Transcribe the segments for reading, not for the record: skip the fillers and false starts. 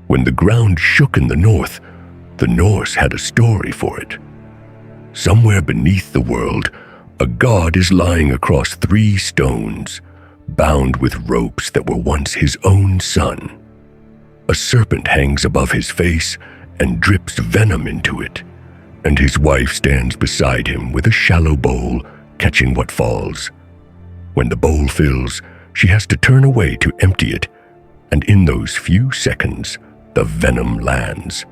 When the ground shook in the north, the Norse had a story for it. Somewhere beneath the world, a god is lying across 3 stones, bound with ropes that were once his own son. A serpent hangs above his face and drips venom into it, and his wife stands beside him with a shallow bowl, catching what falls. When the bowl fills, she has to turn away to empty it, and in those few seconds, the venom lands.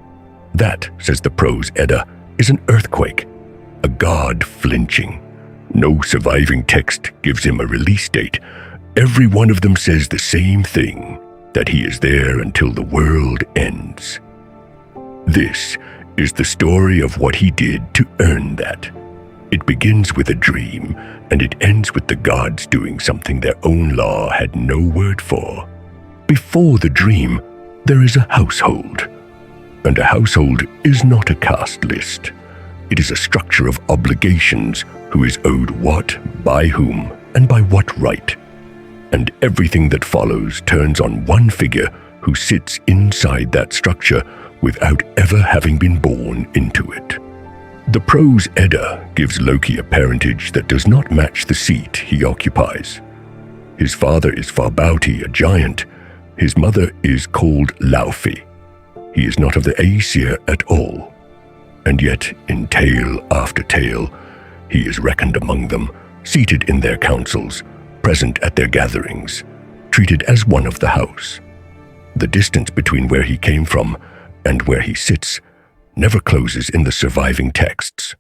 That, says the Prose Edda, is an earthquake, a god flinching. No surviving text gives him a release date. Every one of them says the same thing, that he is there until the world ends. This is the story of what he did to earn that. It begins with a dream, and it ends with the gods doing something their own law had no word for. Before the dream, there is a household. And a household is not a caste list. It is a structure of obligations, who is owed what, by whom, and by what right. And everything that follows turns on one figure who sits inside that structure without ever having been born into it. The Prose Edda gives Loki a parentage that does not match the seat he occupies. His father is Farbauti, a giant. His mother is called Laufey. He is not of the Æsir at all. And yet, in tale after tale, he is reckoned among them, seated in their councils, present at their gatherings, treated as one of the house. The distance between where he came from and where he sits never closes in the surviving texts.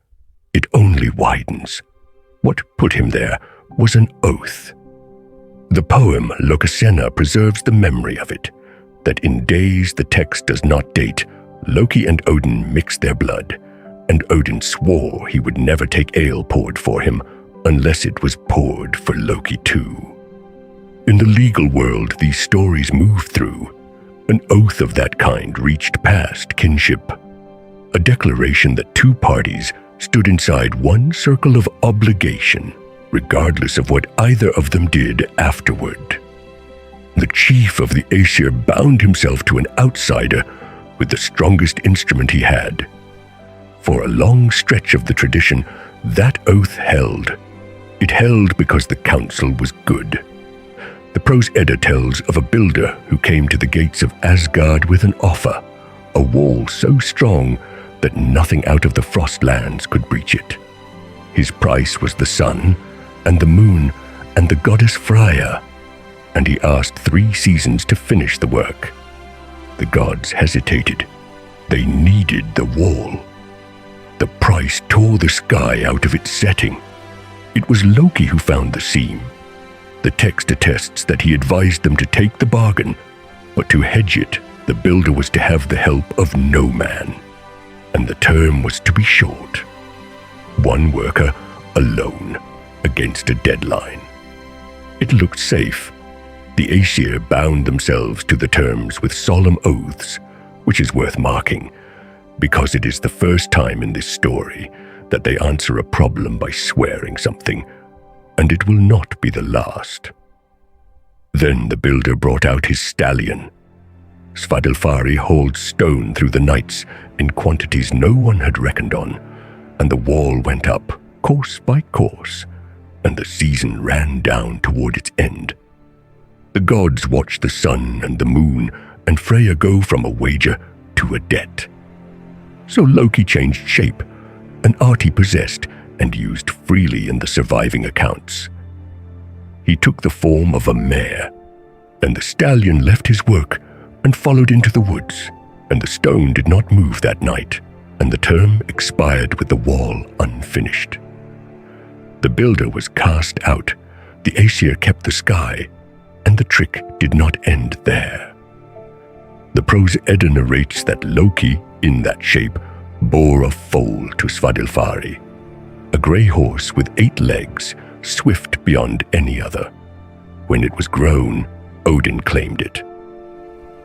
It only widens. What put him there was an oath. The poem Lokasena preserves the memory of it, that in days the text does not date, Loki and Odin mixed their blood, and Odin swore he would never take ale poured for him unless it was poured for Loki too. In the legal world these stories move through. An oath of that kind reached past kinship, a declaration that 2 parties stood inside one circle of obligation, regardless of what either of them did afterward. The chief of the Æsir bound himself to an outsider with the strongest instrument he had. For a long stretch of the tradition, that oath held. It held because the council was good. The Prose Edda tells of a builder who came to the gates of Asgard with an offer, a wall so strong that nothing out of the Frostlands could breach it. His price was the sun, and the moon, and the goddess Freya, and he asked 3 seasons to finish the work. The gods hesitated. They needed the wall. The price tore the sky out of its setting. It was Loki who found the seam. The text attests that he advised them to take the bargain, but to hedge it, the builder was to have the help of no man, and the term was to be short. 1 worker alone against a deadline. It looked safe. The Æsir bound themselves to the terms with solemn oaths, which is worth marking, because it is the first time in this story that they answer a problem by swearing something, and it will not be the last. Then the builder brought out his stallion. Svadilfari hauled stone through the nights in quantities no one had reckoned on, and the wall went up, course by course, and the season ran down toward its end. The gods watched the sun and the moon and Freya go from a wager to a debt. So Loki changed shape, an art he possessed and used freely in the surviving accounts. He took the form of a mare, and the stallion left his work and followed into the woods, and the stone did not move that night, and the term expired with the wall unfinished. The builder was cast out, the Æsir kept the sky, and the trick did not end there. The Prose Edda narrates that Loki, in that shape, bore a foal to Svadilfari, a grey horse with 8 legs, swift beyond any other. When it was grown, Odin claimed it.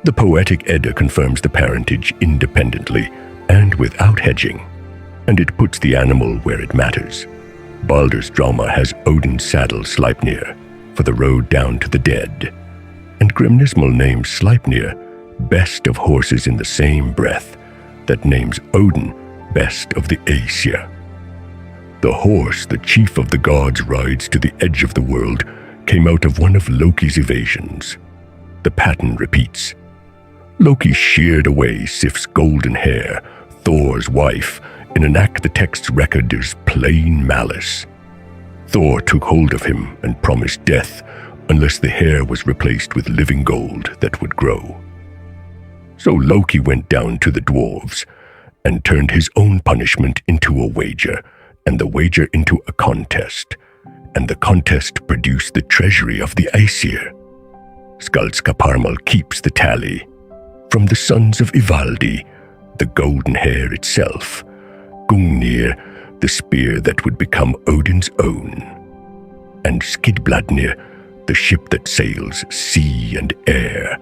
The poetic Edda confirms the parentage independently and without hedging, and it puts the animal where it matters. Baldr's drama has Odin's saddle Sleipnir for the road down to the dead, and Grimnismal name Sleipnir best of horses in the same breath, that names Odin best of the Æsir. The horse the chief of the gods rides to the edge of the world came out of one of Loki's evasions. The pattern repeats. Loki sheared away Sif's golden hair, Thor's wife, in an act the text's record is plain malice. Thor took hold of him and promised death unless the hair was replaced with living gold that would grow. So Loki went down to the dwarves and turned his own punishment into a wager, and the wager into a contest, and the contest produced the treasury of the Æsir. Skaldskaparmal keeps the tally. From the sons of Ivaldi, the golden hair itself, Gungnir, the spear that would become Odin's own, and Skidbladnir, the ship that sails sea and air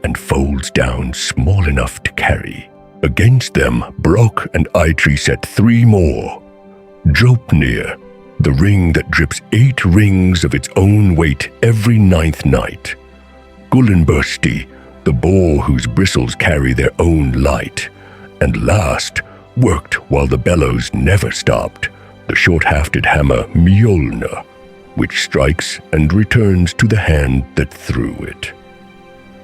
and folds down small enough to carry. Against them, Brok and Eitri set 3 more. Draupnir, the ring that drips 8 rings of its own weight every 9th night. Gullinbursti, the boar whose bristles carry their own light. And last, worked while the bellows never stopped, the short-hafted hammer Mjolnir, which strikes and returns to the hand that threw it.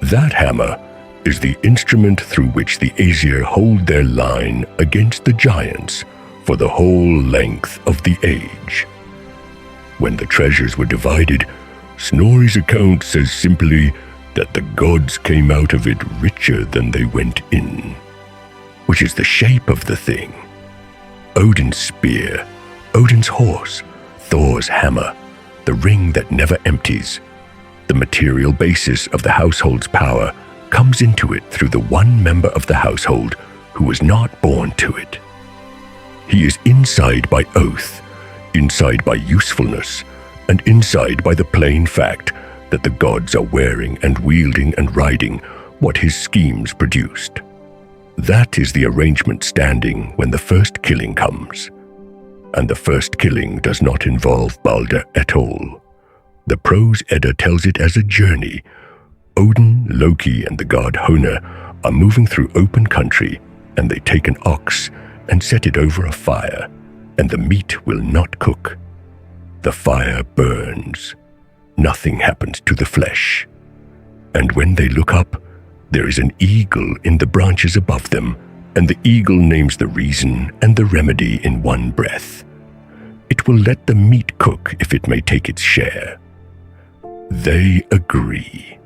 That hammer is the instrument through which the Æsir hold their line against the giants for the whole length of the age. When the treasures were divided, Snorri's account says simply that the gods came out of it richer than they went in, which is the shape of the thing. Odin's spear, Odin's horse, Thor's hammer, the ring that never empties. The material basis of the household's power comes into it through the one member of the household who was not born to it. He is inside by oath, inside by usefulness, and inside by the plain fact that the gods are wearing and wielding and riding what his schemes produced. That is the arrangement standing when the first killing comes. And the first killing does not involve Baldr at all. The Prose Edda tells it as a journey. Odin, Loki, and the god Honor are moving through open country, and they take an ox and set it over a fire, and the meat will not cook. The fire burns. Nothing happens to the flesh. And when they look up, there is an eagle in the branches above them, and the eagle names the reason and the remedy in one breath. It will let the meat cook if it may take its share. They agree.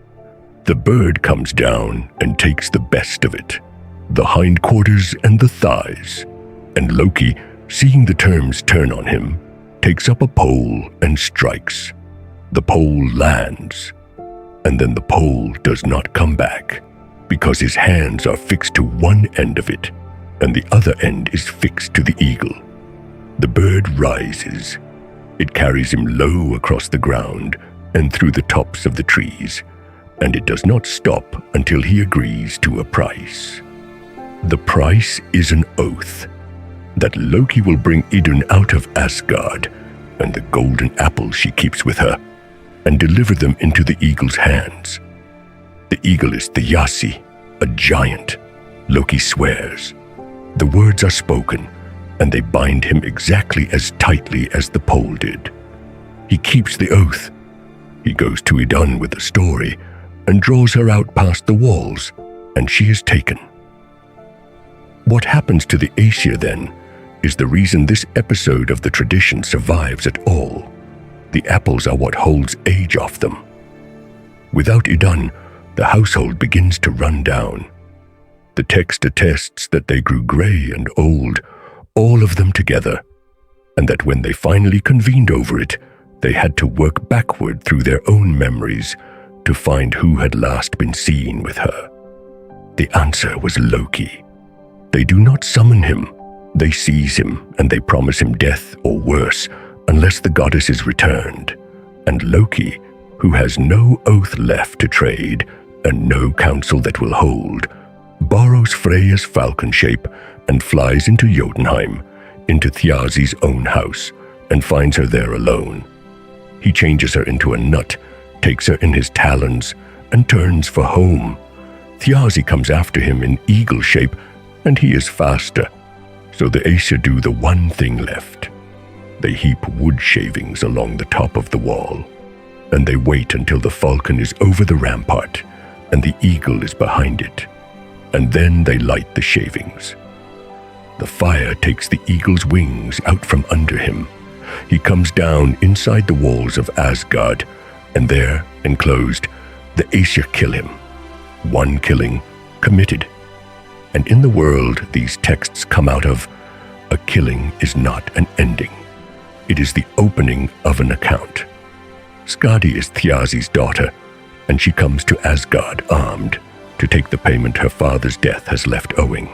The bird comes down and takes the best of it, the hindquarters and the thighs, and Loki, seeing the terms turn on him, takes up a pole and strikes. The pole lands, and then the pole does not come back, because his hands are fixed to one end of it, and the other end is fixed to the eagle. The bird rises. It carries him low across the ground and through the tops of the trees, and it does not stop until he agrees to a price. The price is an oath that Loki will bring Idun out of Asgard and the golden apples she keeps with her, and deliver them into the eagle's hands. The eagle is Thiassi, a giant. Loki swears. The words are spoken, and they bind him exactly as tightly as the pole did. He keeps the oath. He goes to Idun with the story and draws her out past the walls, and she is taken. What happens to the Æsir then is the reason this episode of the tradition survives at all. The apples are what holds age off them. Without Idun, the household begins to run down. The text attests that they grew gray and old, all of them together, and that when they finally convened over it, they had to work backward through their own memories to find who had last been seen with her. The answer was Loki. They do not summon him. They seize him, and they promise him death or worse, unless the goddess is returned. And Loki, who has no oath left to trade and no counsel that will hold, borrows Freyja's falcon shape and flies into Jotunheim, into Thiassi's own house, and finds her there alone. He changes her into a nut, takes her in his talons, and turns for home. Thjazi comes after him in eagle shape, and he is faster, so the Æsir do the one thing left. They heap wood shavings along the top of the wall, and they wait until the falcon is over the rampart and the eagle is behind it, and then they light the shavings. The fire takes the eagle's wings out from under him. He comes down inside the walls of Asgard, and there, enclosed, the Æsir kill him. One killing committed. And in the world these texts come out of, a killing is not an ending. It is the opening of an account. Skadi is Thjazi's daughter, and she comes to Asgard armed to take the payment her father's death has left owing.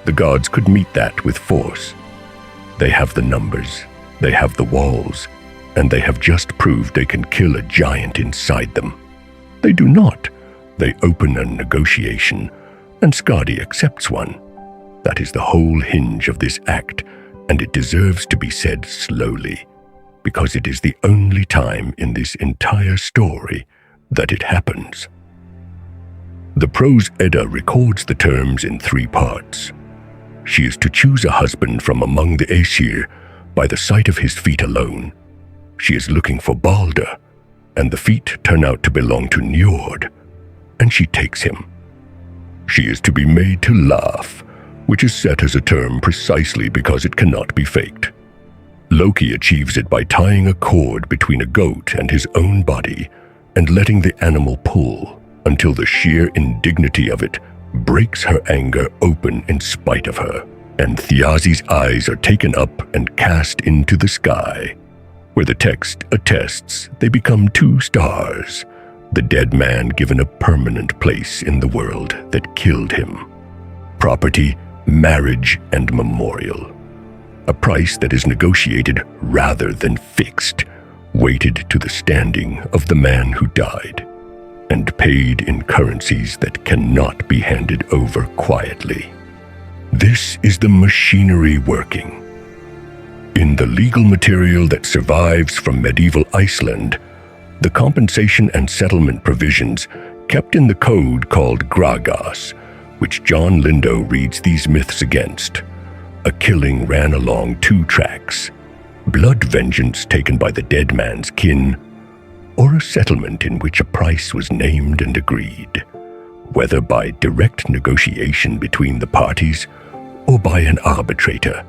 The gods could meet that with force. They have the numbers, they have the walls, and they have just proved they can kill a giant inside them. They do not. They open a negotiation, and Skadi accepts one. That is the whole hinge of this act, and it deserves to be said slowly, because it is the only time in this entire story that it happens. The Prose Edda records the terms in 3 parts. She is to choose a husband from among the Æsir by the sight of his feet alone. She is looking for Baldr, and the feet turn out to belong to Njord, and she takes him. She is to be made to laugh, which is set as a term precisely because it cannot be faked. Loki achieves it by tying a cord between a goat and his own body and letting the animal pull until the sheer indignity of it breaks her anger open in spite of her, and Thjazi's eyes are taken up and cast into the sky, where the text attests they become 2 stars, the dead man given a permanent place in the world that killed him. Property, marriage, and memorial. A price that is negotiated rather than fixed, weighted to the standing of the man who died, and paid in currencies that cannot be handed over quietly. This is the machinery working. In the legal material that survives from medieval Iceland, the compensation and settlement provisions kept in the code called Gragas, which John Lindo reads these myths against. A killing ran along 2 tracks: blood vengeance taken by the dead man's kin, or a settlement in which a price was named and agreed, whether by direct negotiation between the parties, or by an arbitrator,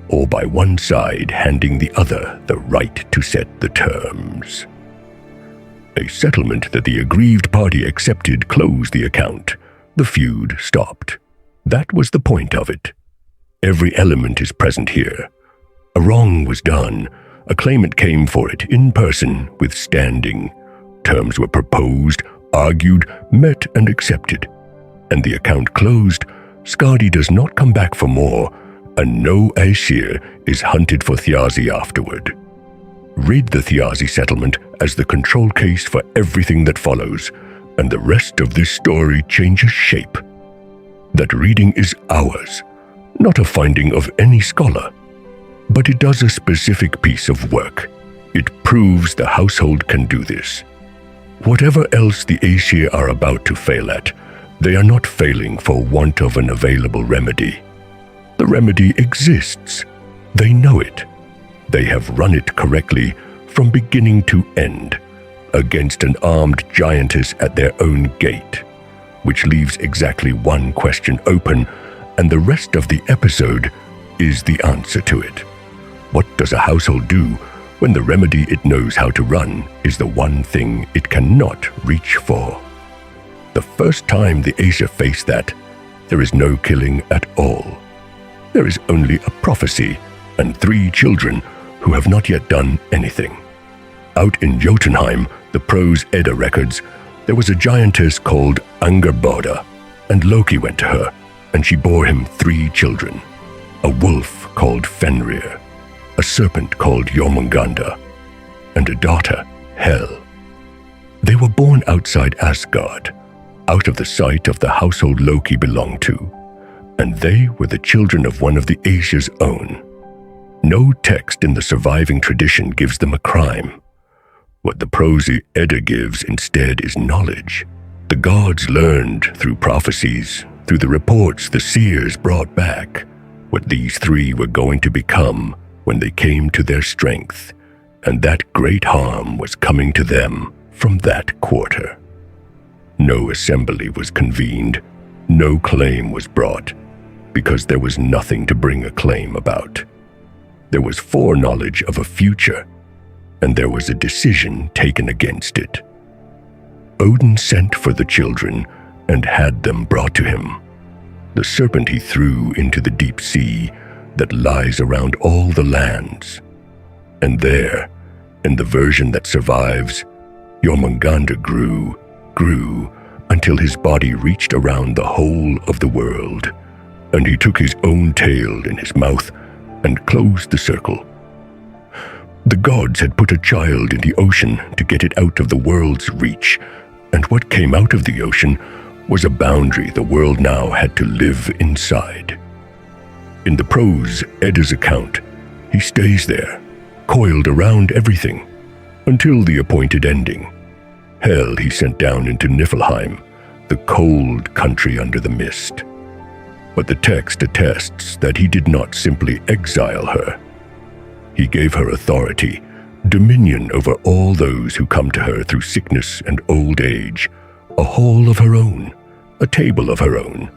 or by one side handing the other the right to set the terms. A settlement that the aggrieved party accepted closed the account. The feud stopped. That was the point of it. Every element is present here. A wrong was done. A claimant came for it in person with standing. Terms were proposed, argued, met, and accepted. And the account closed. Skadi does not come back for more, and no Æsir is hunted for Thjazi afterward. Read the Thjazi settlement as the control case for everything that follows, and the rest of this story changes shape. That reading is ours, not a finding of any scholar, but it does a specific piece of work. It proves the household can do this. Whatever else the Æsir are about to fail at, they are not failing for want of an available remedy. The remedy exists. They know it. They have run it correctly from beginning to end, against an armed giantess at their own gate, which leaves exactly one question open, and the rest of the episode is the answer to it. What does a household do when the remedy it knows how to run is the one thing it cannot reach for? The first time the Æsir face that, there is no killing at all. There is only a prophecy and 3 children who have not yet done anything. Out in Jotunheim, the Prose Edda records, there was a giantess called Angerboda, and Loki went to her, and she bore him 3 children, a wolf called Fenrir, a serpent called Jormungandr, and a daughter, Hel. They were born outside Asgard, out of the sight of the household Loki belonged to, and they were the children of one of the Æsir's own. No text in the surviving tradition gives them a crime. What the Prose Edda gives instead is knowledge. The gods learned through prophecies, through the reports the seers brought back, what these three were going to become when they came to their strength, and that great harm was coming to them from that quarter. No assembly was convened, no claim was brought, because there was nothing to bring a claim about. There was foreknowledge of a future, and there was a decision taken against it. Odin sent for the children and had them brought to him. The serpent he threw into the deep sea that lies around all the lands. And there, in the version that survives, Jormungandr grew until his body reached around the whole of the world, and he took his own tail in his mouth and closed the circle. The gods had put a child in the ocean to get it out of the world's reach, and what came out of the ocean was a boundary the world now had to live inside. In the Prose Edda's account, he stays there, coiled around everything, until the appointed ending. Hell he sent down into Niflheim, the cold country under the mist. But the text attests that he did not simply exile her. He gave her authority, dominion over all those who come to her through sickness and old age, a hall of her own, a table of her own,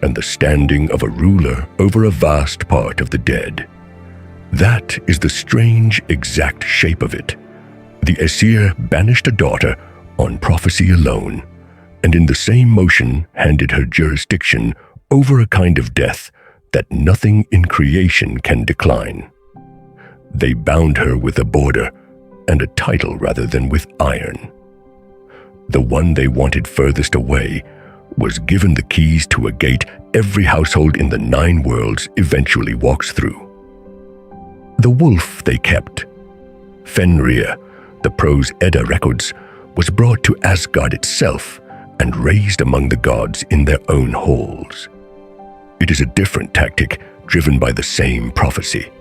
and the standing of a ruler over a vast part of the dead. That is the strange, exact shape of it. The Æsir banished a daughter on prophecy alone, and in the same motion handed her jurisdiction over a kind of death that nothing in creation can decline. They bound her with a border and a title rather than with iron. The one they wanted furthest away was given the keys to a gate every household in the 9 worlds eventually walks through. The wolf they kept. Fenrir, the Prose Edda records, was brought to Asgard itself and raised among the gods in their own halls. It is a different tactic driven by the same prophecy.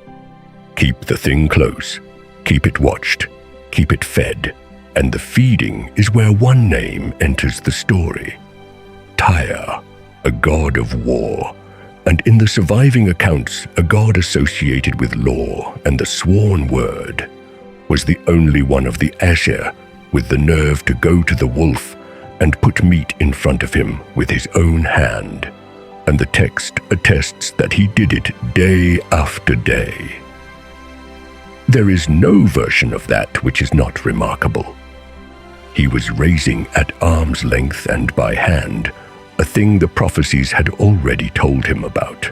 Keep the thing close, keep it watched, keep it fed, and the feeding is where one name enters the story. Tyr, a god of war, and in the surviving accounts a god associated with law and the sworn word, was the only one of the Æsir with the nerve to go to the wolf and put meat in front of him with his own hand, and the text attests that he did it day after day. There is no version of that which is not remarkable. He was raising at arm's length and by hand a thing the prophecies had already told him about.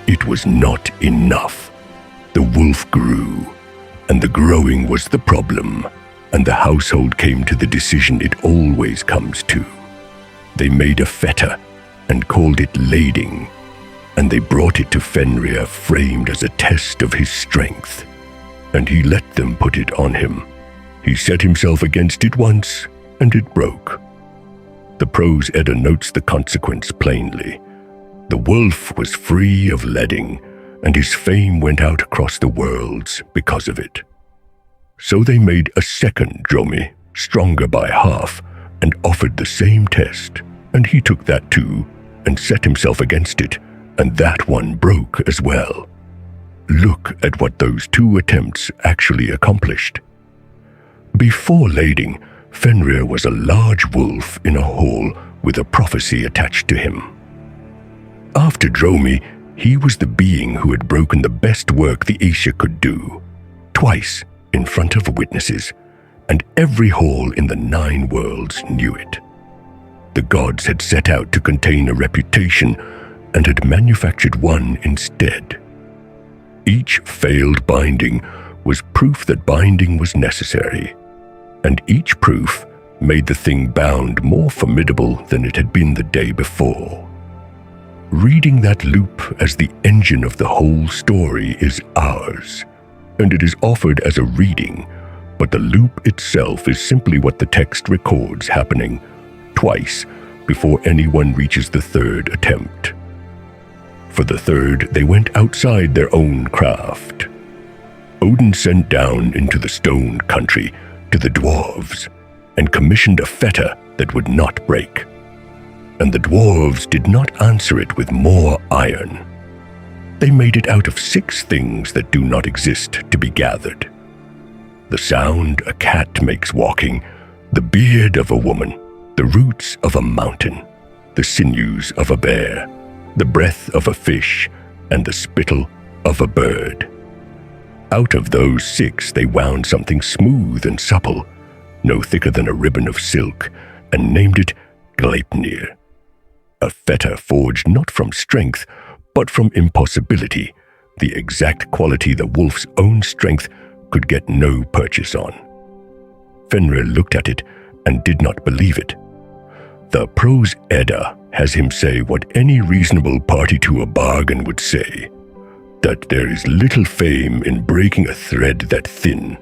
It was not enough. The wolf grew, and the growing was the problem, and the household came to the decision it always comes to. They made a fetter and called it lading, and they brought it to Fenrir framed as a test of his strength, and he let them put it on him. He set himself against it once, and it broke. The Prose Edda notes the consequence plainly. The wolf was free of leading, and his fame went out across the worlds because of it. So they made a second Dromi, stronger by half, and offered the same test, and he took that too, and set himself against it, and that one broke as well. Look at what those 2 attempts actually accomplished. Before lading, Fenrir was a large wolf in a hall with a prophecy attached to him. After Dromi, he was the being who had broken the best work the Æsir could do, twice in front of witnesses, and every hall in the 9 worlds knew it. The gods had set out to contain a reputation and had manufactured one instead. Each failed binding was proof that binding was necessary, and each proof made the thing bound more formidable than it had been the day before. Reading that loop as the engine of the whole story is ours, and it is offered as a reading, but the loop itself is simply what the text records happening twice before anyone reaches the 3rd attempt. For the 3rd, they went outside their own craft. Odin sent down into the stone country to the dwarves and commissioned a fetter that would not break. And the dwarves did not answer it with more iron. They made it out of 6 things that do not exist to be gathered: the sound a cat makes walking, the beard of a woman, the roots of a mountain, the sinews of a bear, the breath of a fish, and the spittle of a bird. Out of those 6 they wound something smooth and supple, no thicker than a ribbon of silk, and named it Gleipnir, a fetter forged not from strength, but from impossibility, the exact quality the wolf's own strength could get no purchase on. Fenrir looked at it and did not believe it. The Prose Edda has him say what any reasonable party to a bargain would say, that there is little fame in breaking a thread that thin,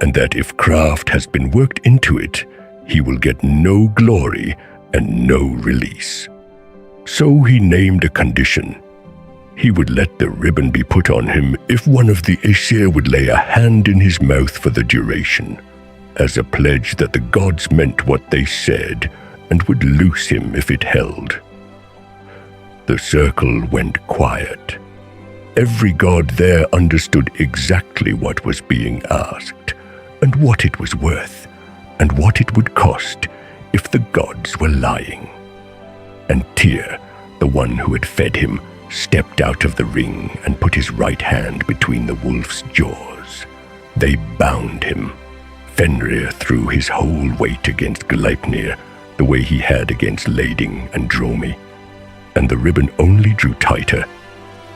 and that if craft has been worked into it, he will get no glory and no release. So he named a condition. He would let the ribbon be put on him if one of the Æsir would lay a hand in his mouth for the duration, as a pledge that the gods meant what they said and would loose him if it held. The circle went quiet. Every god there understood exactly what was being asked, and what it was worth, and what it would cost if the gods were lying. And Tyr, the one who had fed him, stepped out of the ring and put his right hand between the wolf's jaws. They bound him. Fenrir threw his whole weight against Gleipnir, the way he had against Lading and Dromi, and the ribbon only drew tighter,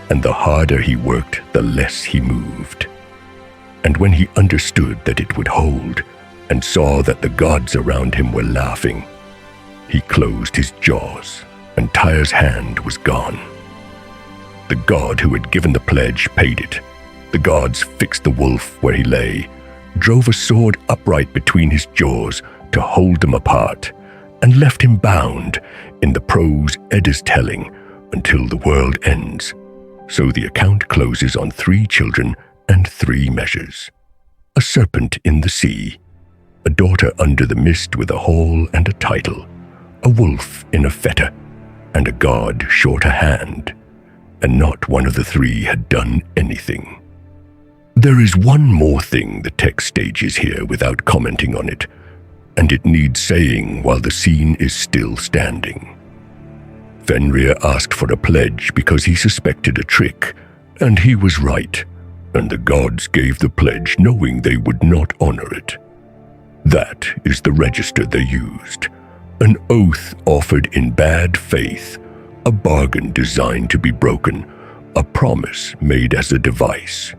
and the harder he worked, the less he moved. And when he understood that it would hold, and saw that the gods around him were laughing, he closed his jaws, and Tyr's hand was gone. The god who had given the pledge paid it. The gods fixed the wolf where he lay, drove a sword upright between his jaws to hold them apart, and left him bound in the Prose Edda's telling until the world ends. So the account closes on 3 children and 3 measures: a serpent in the sea, a daughter under the mist with a hall and a title, a wolf in a fetter, and a god short a hand, and not one of the 3 had done anything. There is one more thing the text stages here without commenting on it, and it needs saying while the scene is still standing. Fenrir asked for a pledge because he suspected a trick, and he was right, and the gods gave the pledge knowing they would not honor it. That is the register they used, an oath offered in bad faith, a bargain designed to be broken, a promise made as a device.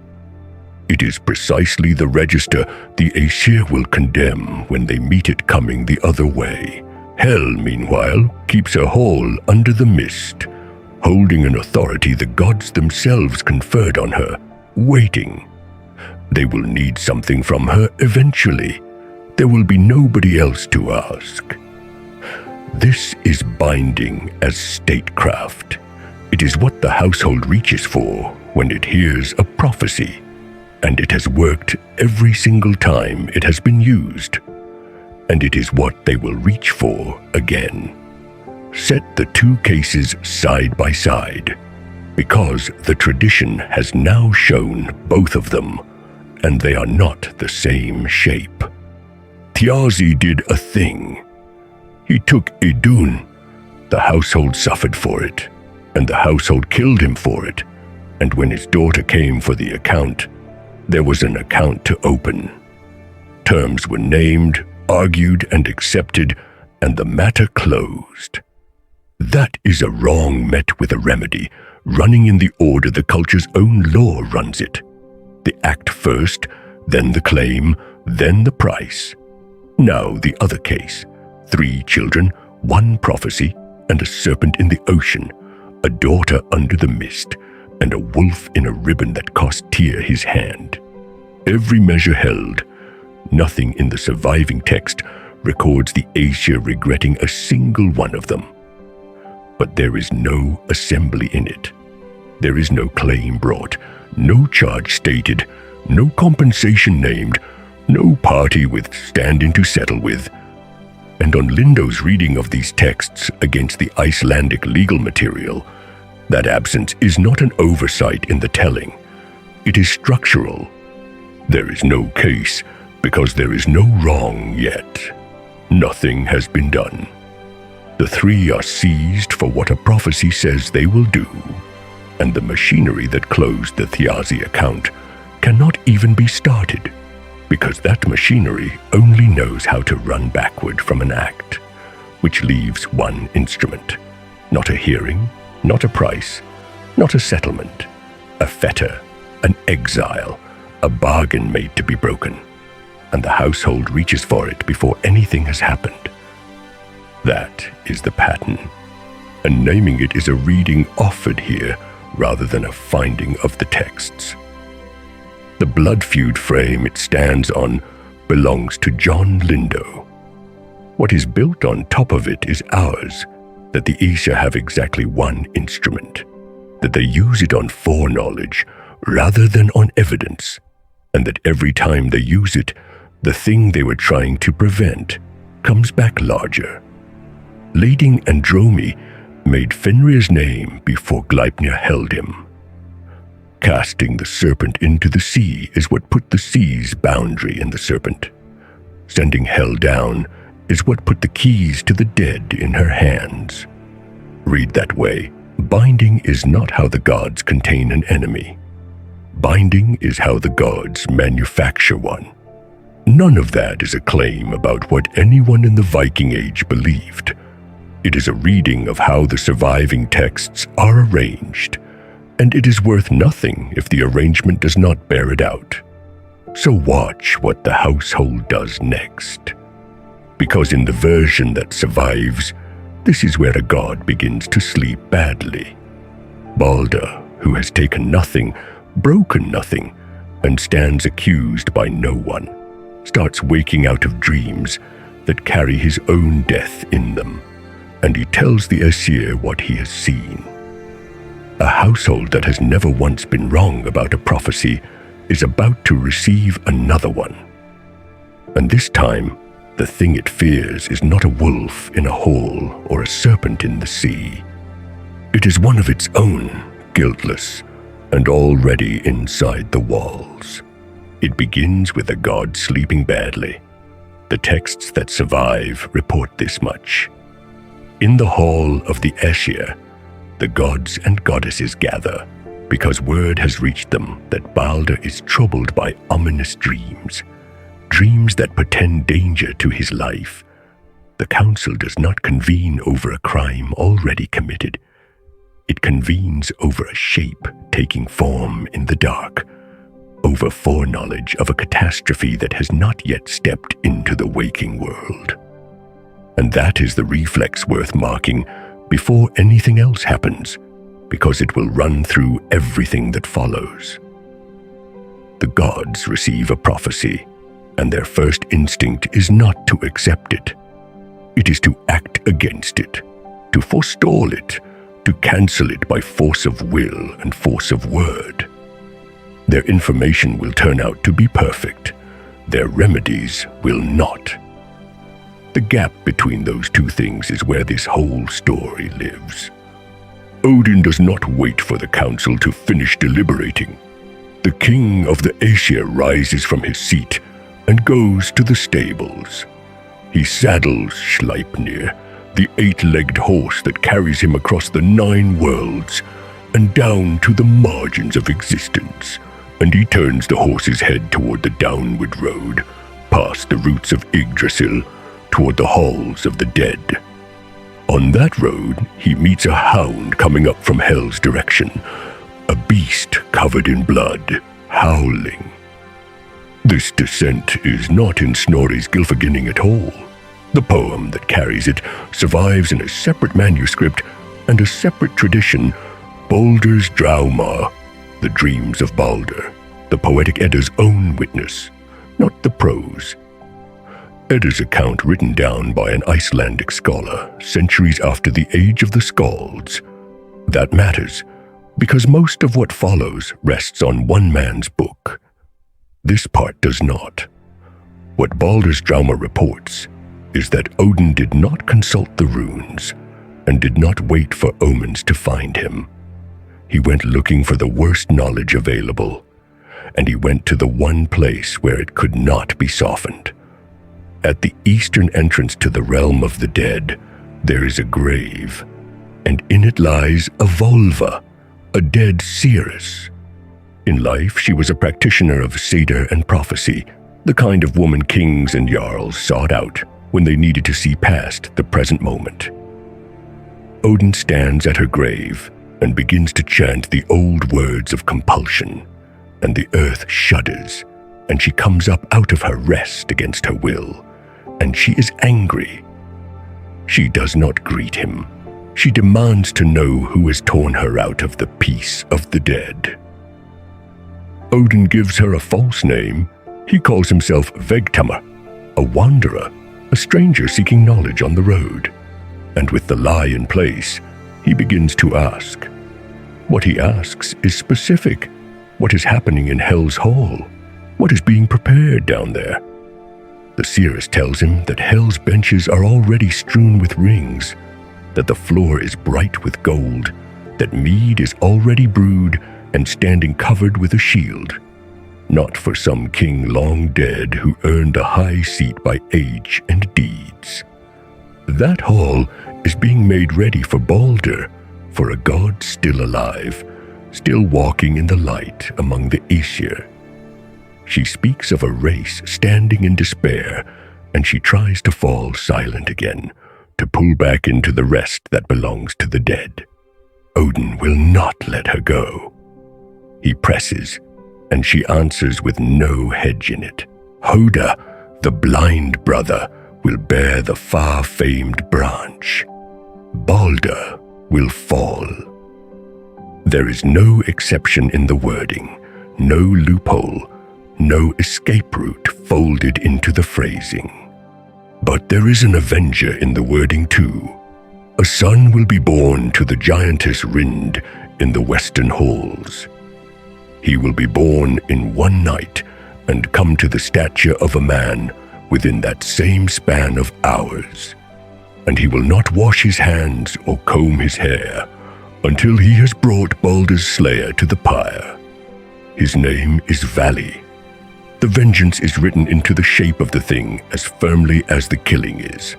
It is precisely the register the Æsir will condemn when they meet it coming the other way. Hel, meanwhile, keeps a hall under the mist, holding an authority the gods themselves conferred on her, waiting. They will need something from her eventually. There will be nobody else to ask. This is binding as statecraft. It is what the household reaches for when it hears a prophecy, and it has worked every single time it has been used. And it is what they will reach for again. Set the 2 cases side by side, because the tradition has now shown both of them, and they are not the same shape. Thiazi did a thing. He took Idun. The household suffered for it, and the household killed him for it, and when his daughter came for the account, there was an account to open. Terms were named, argued, and accepted, and the matter closed. That is a wrong met with a remedy, running in the order the culture's own law runs it. The act first, then the claim, then the price. Now the other case: 3 children, 1 prophecy, and a serpent in the ocean, a daughter under the mist, and a wolf in a ribbon that cost Tyr his hand. Every measure held. Nothing in the surviving text records the Æsir regretting a single one of them. But there is no assembly in it. There is no claim brought, no charge stated, no compensation named, no party with standing to settle with. and on Lindo's reading of these texts against the Icelandic legal material, that absence is not an oversight in the telling. It is structural. There is no case because there is no wrong yet. Nothing has been done. The three are seized for what a prophecy says they will do, and the machinery that closed the Thiazi account cannot even be started, because that machinery only knows how to run backward from an act, which leaves one instrument, not a hearing, not a price, not a settlement, a fetter, an exile, a bargain made to be broken, and the household reaches for it before anything has happened. That is the pattern, and naming it is a reading offered here rather than a finding of the texts. The blood feud frame it stands on belongs to John Lindo. What is built on top of it is ours, that the Æsir have exactly one instrument, that they use it on foreknowledge rather than on evidence, and that every time they use it, the thing they were trying to prevent comes back larger. Lading and Dromi made Fenrir's name before Gleipnir held him. Casting the serpent into the sea is what put the sea's boundary in the serpent. Sending hell down is what put the keys to the dead in her hands. Read that way, binding is not how the gods contain an enemy. Binding is how the gods manufacture one. None of that is a claim about what anyone in the Viking Age believed. It is a reading of how the surviving texts are arranged, and it is worth nothing if the arrangement does not bear it out. So watch what the household does next. Because in the version that survives, this is where a god begins to sleep badly. Baldr, who has taken nothing, broken nothing, and stands accused by no one, starts waking out of dreams that carry his own death in them, and he tells the Æsir what he has seen. A household that has never once been wrong about a prophecy is about to receive another one. And this time, the thing it fears is not a wolf in a hall or a serpent in the sea. It is one of its own, guiltless, and already inside the walls. It begins with a god sleeping badly. The texts that survive report this much. In the hall of the Æsir, the gods and goddesses gather, because word has reached them that Baldr is troubled by ominous dreams, dreams that portend danger to his life. The council does not convene over a crime already committed. It convenes over a shape taking form in the dark, over foreknowledge of a catastrophe that has not yet stepped into the waking world. And that is the reflex worth marking before anything else happens, because it will run through everything that follows. The gods receive a prophecy, and their first instinct is not to accept it. It is to act against it, to forestall it, to cancel it by force of will and force of word. Their information will turn out to be perfect. Their remedies will not. The gap between those two things is where this whole story lives. Odin does not wait for the council to finish deliberating. The king of the Æsir rises from his seat and goes to the stables. He saddles Sleipnir, the 8-legged horse that carries him across the 9 worlds and down to the margins of existence, and he turns the horse's head toward the downward road, past the roots of Yggdrasil, toward the halls of the dead. On that road, he meets a hound coming up from hell's direction, a beast covered in blood, howling. This descent is not in Snorri's Gylfaginning at all. The poem that carries it survives in a separate manuscript and a separate tradition, Baldr's Draumar, the dreams of Baldr, the Poetic Edda's own witness, not the prose. Edda's account written down by an Icelandic scholar centuries after the age of the Skalds. That matters, because most of what follows rests on one man's book. This part does not. What Baldr's Draumar reports is that Odin did not consult the runes and did not wait for omens to find him. He went looking for the worst knowledge available, and he went to the one place where it could not be softened. At the eastern entrance to the realm of the dead, there is a grave, and in it lies a vulva, a dead seeress. In life, she was a practitioner of Seder and prophecy, the kind of woman kings and jarls sought out when they needed to see past the present moment. Odin stands at her grave and begins to chant the old words of compulsion, and the earth shudders, and she comes up out of her rest against her will, and she is angry. She does not greet him. She demands to know who has torn her out of the peace of the dead. Odin gives her a false name. He calls himself Vegtamr, a wanderer, a stranger seeking knowledge on the road. And with the lie in place, he begins to ask. What he asks is specific. What is happening in Hell's Hall? What is being prepared down there? The seeress tells him that Hell's benches are already strewn with rings, that the floor is bright with gold, that mead is already brewed and standing covered with a shield, not for some king long dead who earned a high seat by age and deeds. That hall is being made ready for Baldr, for a god still alive, still walking in the light among the Æsir. She speaks of a race standing in despair, and she tries to fall silent again, to pull back into the rest that belongs to the dead. Odin will not let her go. He presses, and she answers with no hedge in it. Hoda, the blind brother, will bear the far-famed branch. Baldr will fall. There is no exception in the wording, no loophole, no escape route folded into the phrasing. But there is an avenger in the wording too. A son will be born to the giantess Rind in the western halls. He will be born in one night and come to the stature of a man within that same span of hours. And he will not wash his hands or comb his hair until he has brought Baldr's slayer to the pyre. His name is Vali. The vengeance is written into the shape of the thing as firmly as the killing is.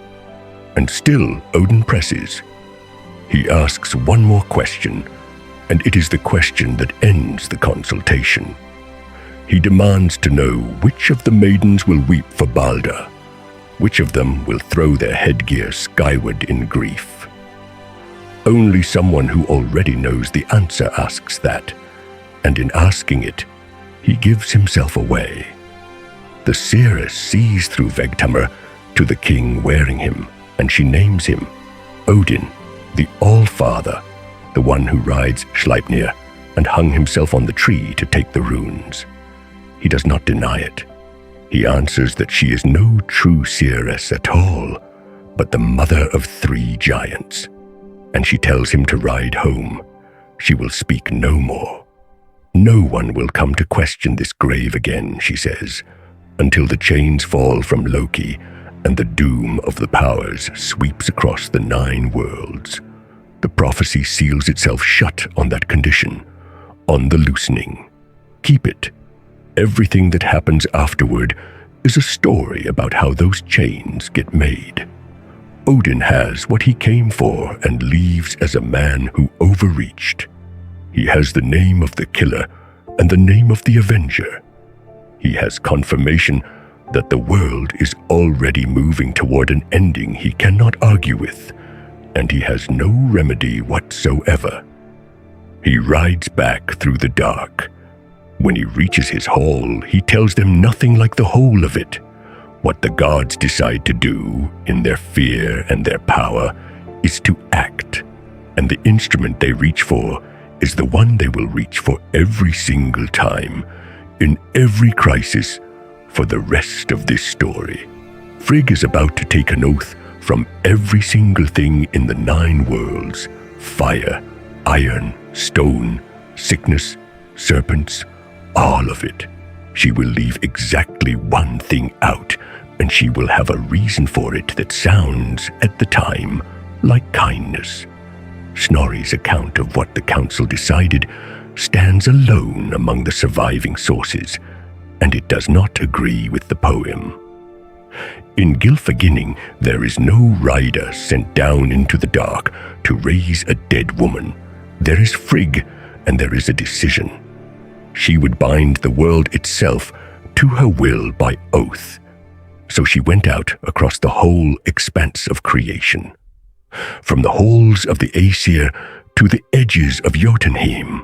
And still Odin presses. He asks one more question, and it is the question that ends the consultation. He demands to know which of the maidens will weep for Baldr, which of them will throw their headgear skyward in grief. Only someone who already knows the answer asks that, and in asking it, he gives himself away. The seeress sees through Vegtamr to the king wearing him, and she names him Odin, the All-Father, the one who rides Sleipnir and hung himself on the tree to take the runes. He does not deny it. He answers that she is no true seeress at all, but the mother of 3 giants. And she tells him to ride home. She will speak no more. No one will come to question this grave again, she says, until the chains fall from Loki and the doom of the powers sweeps across the 9 worlds. The prophecy seals itself shut on that condition, on the loosening. Keep it. Everything that happens afterward is a story about how those chains get made. Odin has what he came for and leaves as a man who overreached. He has the name of the killer and the name of the avenger. He has confirmation that the world is already moving toward an ending he cannot argue with, and he has no remedy whatsoever. He rides back through the dark. When he reaches his hall, he tells them nothing like the whole of it. What the gods decide to do, in their fear and their power, is to act, and the instrument they reach for is the one they will reach for every single time, in every crisis, for the rest of this story. Frigg is about to take an oath from every single thing in the 9 worlds: fire, iron, stone, sickness, serpents, all of it. She will leave exactly one thing out, and she will have a reason for it that sounds, at the time, like kindness. Snorri's account of what the council decided stands alone among the surviving sources, and it does not agree with the poem. In Gylfaginning, there is no rider sent down into the dark to raise a dead woman. There is Frigg, and there is a decision. She would bind the world itself to her will by oath. So she went out across the whole expanse of creation. From the halls of the Æsir to the edges of Jotunheim,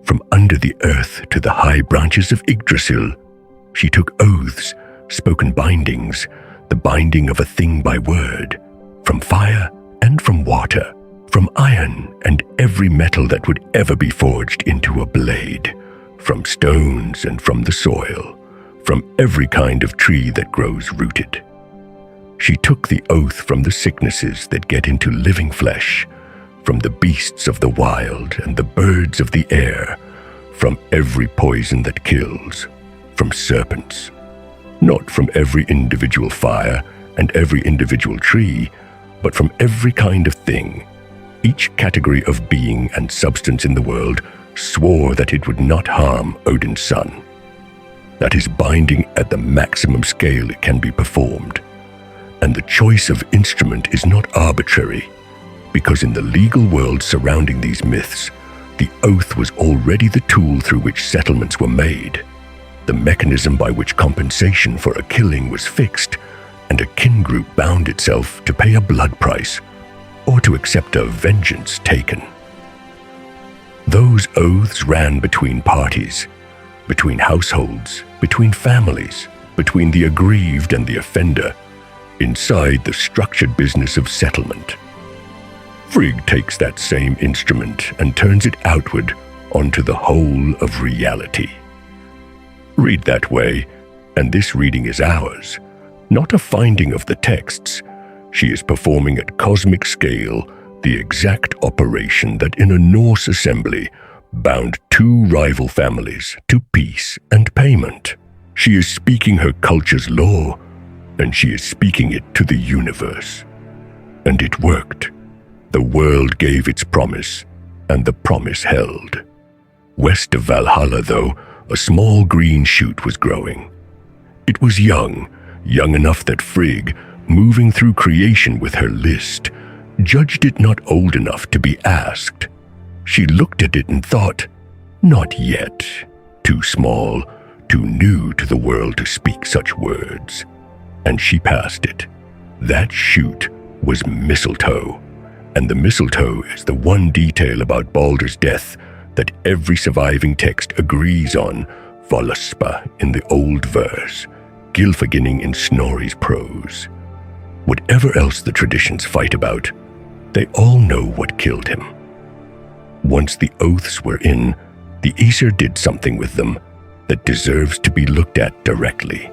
from under the earth to the high branches of Yggdrasil, she took oaths, spoken bindings, the binding of a thing by word, from fire and from water, from iron and every metal that would ever be forged into a blade, from stones and from the soil, from every kind of tree that grows rooted. She took the oath from the sicknesses that get into living flesh, from the beasts of the wild and the birds of the air, from every poison that kills, from serpents, not from every individual fire and every individual tree, but from every kind of thing. Each category of being and substance in the world swore that it would not harm Odin's son. That is binding at the maximum scale it can be performed. And the choice of instrument is not arbitrary, because in the legal world surrounding these myths, the oath was already the tool through which settlements were made, the mechanism by which compensation for a killing was fixed, and a kin group bound itself to pay a blood price or to accept a vengeance taken. Those oaths ran between parties, between households, between families, between the aggrieved and the offender, inside the structured business of settlement. Frigg takes that same instrument and turns it outward onto the whole of reality. Read that way, and this reading is ours, not a finding of the texts. She is performing at cosmic scale the exact operation that in a Norse assembly bound two rival families to peace and payment. She is speaking her culture's law, and she is speaking it to the universe. And it worked. The world gave its promise, and the promise held. West of Valhalla, though, a small green shoot was growing. It was young enough that Frigg, moving through creation with her list, judged it not old enough to be asked. She looked at it and thought, not yet, too small, too new to the world to speak such words. And she passed it. That shoot was mistletoe, and the mistletoe is the one detail about Baldr's death that every surviving text agrees on, Voluspa in the old verse, Gylfaginning in Snorri's prose. Whatever else the traditions fight about, they all know what killed him. Once the oaths were in, the Æsir did something with them that deserves to be looked at directly.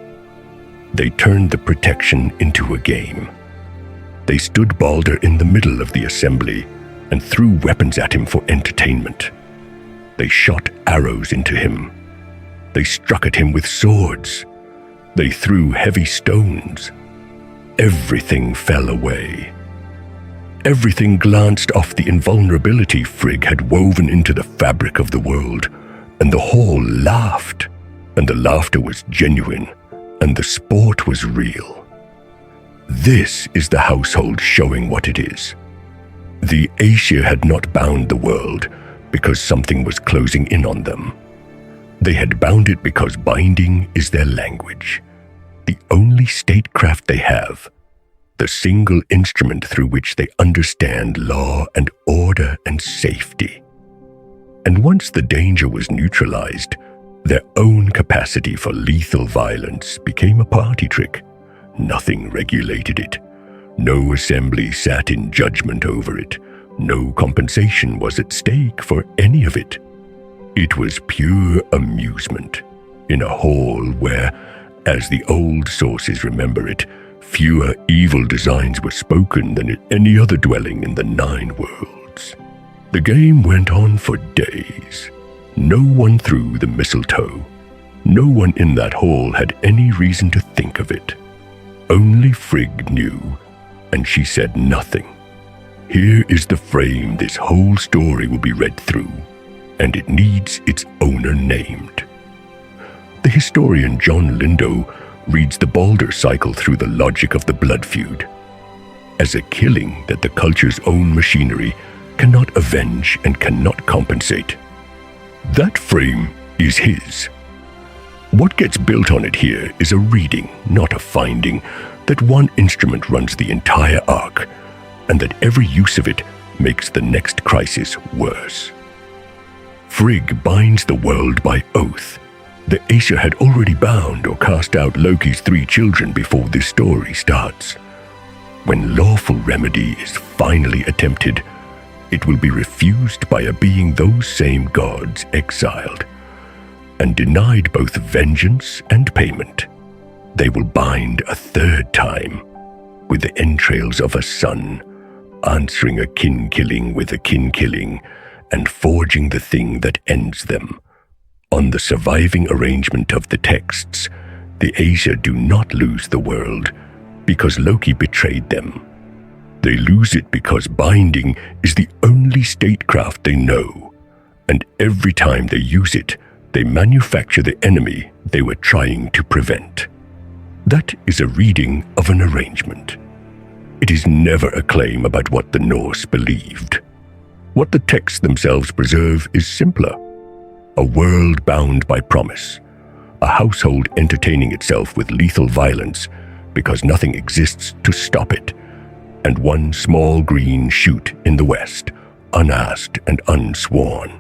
They turned the protection into a game. They stood Baldr in the middle of the assembly and threw weapons at him for entertainment. They shot arrows into him. They struck at him with swords. They threw heavy stones. Everything fell away. Everything glanced off the invulnerability Frigg had woven into the fabric of the world, and the hall laughed, and the laughter was genuine, and the sport was real. This is the household showing what it is. The Æsir had not bound the world because something was closing in on them. They had bound it because binding is their language, the only statecraft they have, the single instrument through which they understand law and order and safety. And once the danger was neutralized, their own capacity for lethal violence became a party trick. Nothing regulated it. No assembly sat in judgment over it. No compensation was at stake for any of it. It was pure amusement in a hall where, as the old sources remember it, fewer evil designs were spoken than in any other dwelling in the 9 worlds. The game went on for days. No one threw the mistletoe. No one in that hall had any reason to think of it. Only Frigg knew, and she said nothing. Here is the frame this whole story will be read through, and it needs its owner named. The historian John Lindo reads the Baldr cycle through the logic of the blood feud, as a killing that the culture's own machinery cannot avenge and cannot compensate. That frame is his. What gets built on it here is a reading, not a finding, that one instrument runs the entire arc, and that every use of it makes the next crisis worse. Frigg binds the world by oath. The Æsir had already bound or cast out Loki's 3 children before this story starts. When lawful remedy is finally attempted, it will be refused by a being those same gods exiled, and denied both vengeance and payment. They will bind a 3rd time, with the entrails of a son, answering a kin-killing with a kin-killing, and forging the thing that ends them. On the surviving arrangement of the texts, the Æsir do not lose the world, because Loki betrayed them. They lose it because binding is the only statecraft they know, and every time they use it, they manufacture the enemy they were trying to prevent. That is a reading of an arrangement. It is never a claim about what the Norse believed. What the texts themselves preserve is simpler. A world bound by promise, a household entertaining itself with lethal violence because nothing exists to stop it, and one small green shoot in the west, unasked and unsworn.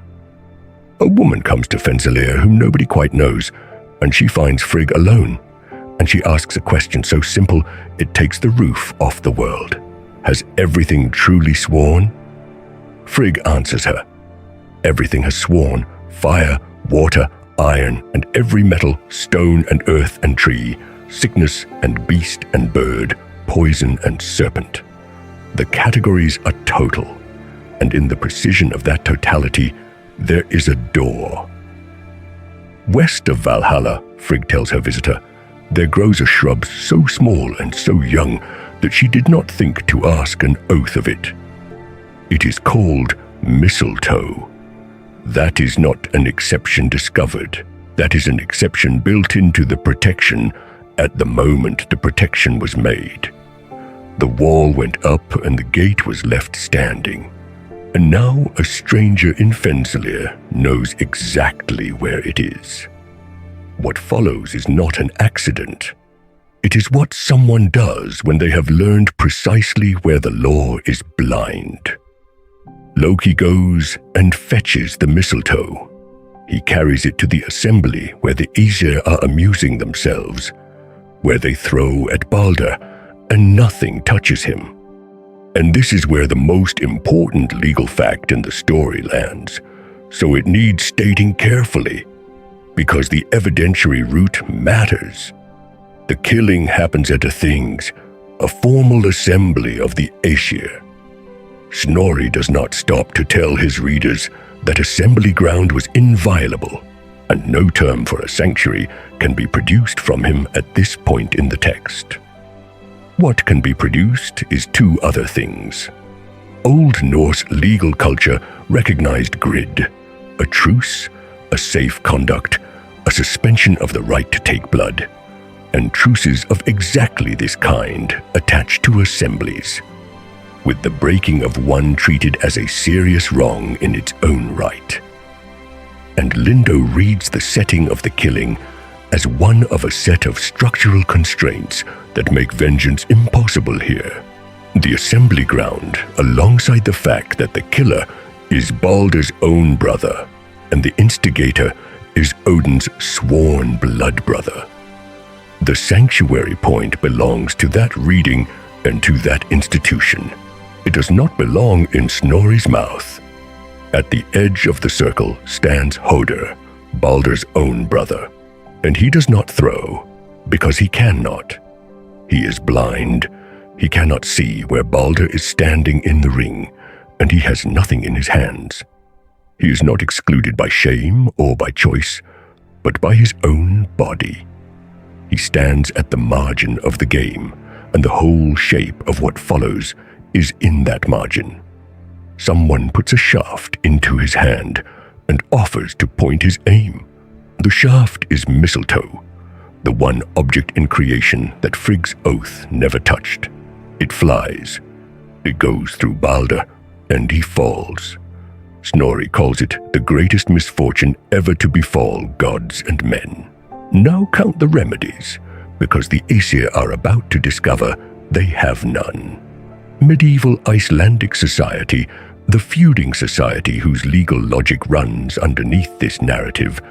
A woman comes to Fensalir whom nobody quite knows, and she finds Frigg alone, and she asks a question so simple it takes the roof off the world. Has everything truly sworn? Frigg answers her. Everything has sworn, fire, water, iron, and every metal, stone and earth and tree, sickness and beast and bird, poison and serpent. The categories are total, and in the precision of that totality, there is a door. West of Valhalla, Frigg tells her visitor, there grows a shrub so small and so young that she did not think to ask an oath of it. It is called mistletoe. That is not an exception discovered. That is an exception built into the protection at the moment the protection was made. The wall went up and the gate was left standing. And now a stranger in Fensalir knows exactly where it is. What follows is not an accident. It is what someone does when they have learned precisely where the law is blind. Loki goes and fetches the mistletoe. He carries it to the assembly where the Æsir are amusing themselves, where they throw at Baldr, and nothing touches him. And this is where the most important legal fact in the story lands, so it needs stating carefully, because the evidentiary route matters. The killing happens at a things, a formal assembly of the Æsir. Snorri does not stop to tell his readers that assembly ground was inviolable, and no term for a sanctuary can be produced from him at this point in the text. What can be produced is 2 other things. Old Norse legal culture recognized grid, a truce, a safe conduct, a suspension of the right to take blood, and truces of exactly this kind attached to assemblies, with the breaking of one treated as a serious wrong in its own right. And Lindo reads the setting of the killing as one of a set of structural constraints that make vengeance impossible here. The assembly ground, alongside the fact that the killer is Baldr's own brother, and the instigator is Odin's sworn blood brother. The sanctuary point belongs to that reading and to that institution. It does not belong in Snorri's mouth. At the edge of the circle stands Hodr, Baldr's own brother, and he does not throw, because he cannot. He is blind. He cannot see where Baldr is standing in the ring, and he has nothing in his hands. He is not excluded by shame or by choice, but by his own body. He stands at the margin of the game, and the whole shape of what follows is in that margin. Someone puts a shaft into his hand and offers to point his aim. The shaft is mistletoe, the one object in creation that Frigg's oath never touched. It flies. It goes through Baldr, and he falls. Snorri calls it the greatest misfortune ever to befall gods and men. Now count the remedies, because the Æsir are about to discover they have none. Medieval Icelandic society, the feuding society whose legal logic runs underneath this narrative,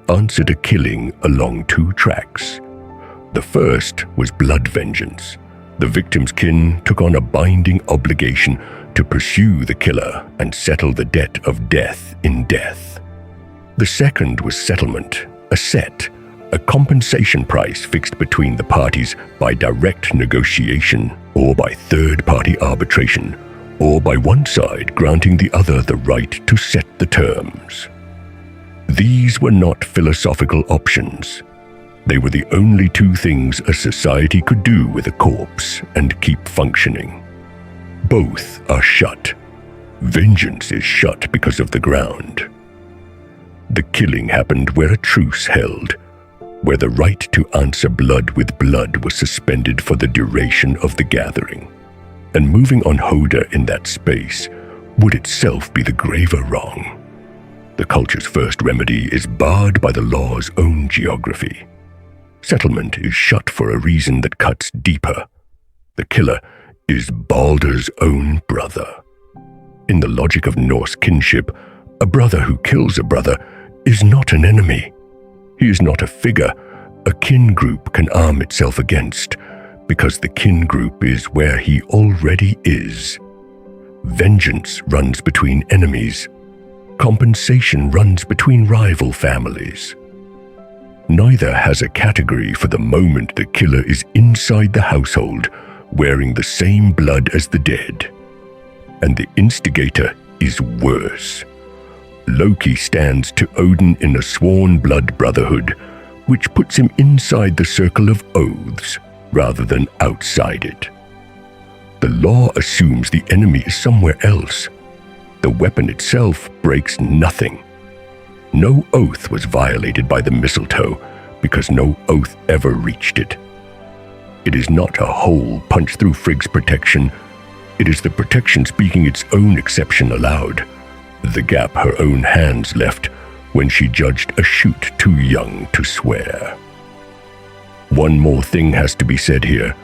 answered a killing along two tracks. The first was blood vengeance. The victim's kin took on a binding obligation to pursue the killer and settle the debt of death in death. The second was settlement, a set, a compensation price fixed between the parties by direct negotiation or by third-party arbitration, or by one side granting the other the right to set the terms. These were not philosophical options. They were the only two things a society could do with a corpse and keep functioning. Both are shut. Vengeance is shut because of the ground. The killing happened where a truce held, where the right to answer blood with blood was suspended for the duration of the gathering. And moving on Hoda in that space would itself be the graver wrong. The culture's first remedy is barred by the law's own geography. Settlement is shut for a reason that cuts deeper. The killer is Baldr's own brother. In the logic of Norse kinship, a brother who kills a brother is not an enemy. He is not a figure a kin group can arm itself against, because the kin group is where he already is. Vengeance runs between enemies. Compensation runs between rival families. Neither has a category for the moment the killer is inside the household, wearing the same blood as the dead. And the instigator is worse. Loki stands to Odin in a sworn blood brotherhood, which puts him inside the circle of oaths rather than outside it. The law assumes the enemy is somewhere else. The weapon itself breaks nothing. No oath was violated by the mistletoe because no oath ever reached it. It is not a hole punched through Frigg's protection. It is the protection speaking its own exception aloud, the gap her own hands left when she judged a shoot too young to swear. One more thing has to be said here,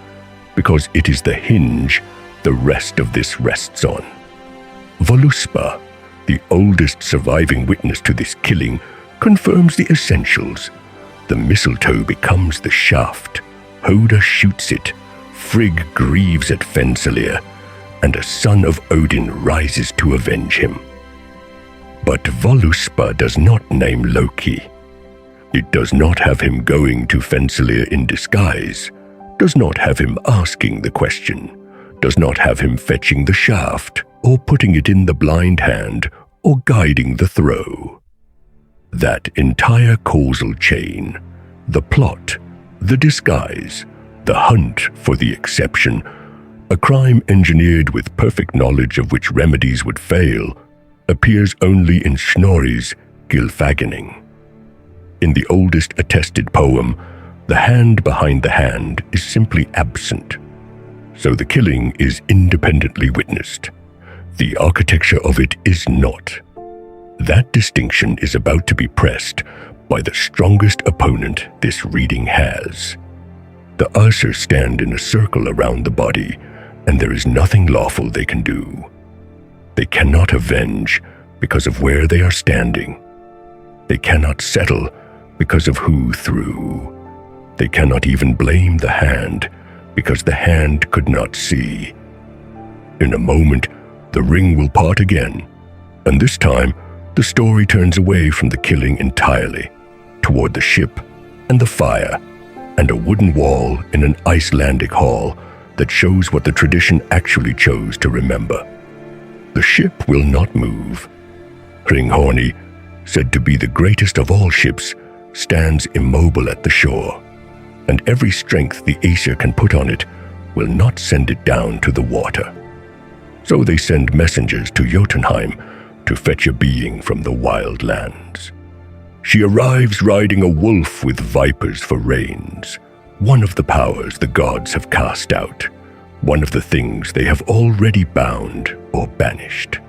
because it is the hinge the rest of this rests on. Voluspa, the oldest surviving witness to this killing, confirms the essentials. The mistletoe becomes the shaft. Hoda shoots it. Frigg grieves at Fensalir, and a son of Odin rises to avenge him. But Voluspa does not name Loki. It does not have him going to Fensalir in disguise, does not have him asking the question, does not have him fetching the shaft, or putting it in the blind hand, or guiding the throw. That entire causal chain, the plot, the disguise, the hunt for the exception, a crime engineered with perfect knowledge of which remedies would fail, appears only in Snorri's Gylfaginning. In the oldest attested poem, the hand behind the hand is simply absent, so the killing is independently witnessed. The architecture of it is not. That distinction is about to be pressed by the strongest opponent this reading has. The Æsir stand in a circle around the body, and there is nothing lawful they can do. They cannot avenge because of where they are standing. They cannot settle because of who threw. They cannot even blame the hand because the hand could not see. In a moment, the ring will part again, and this time, the story turns away from the killing entirely, toward the ship and the fire, and a wooden wall in an Icelandic hall that shows what the tradition actually chose to remember. The ship will not move. Hringhorni, said to be the greatest of all ships, stands immobile at the shore. and every strength the Æsir can put on it will not send it down to the water. So they send messengers to Jotunheim to fetch a being from the wild lands. She arrives riding a wolf with vipers for reins, one of the powers the gods have cast out, one of the things they have already bound or banished.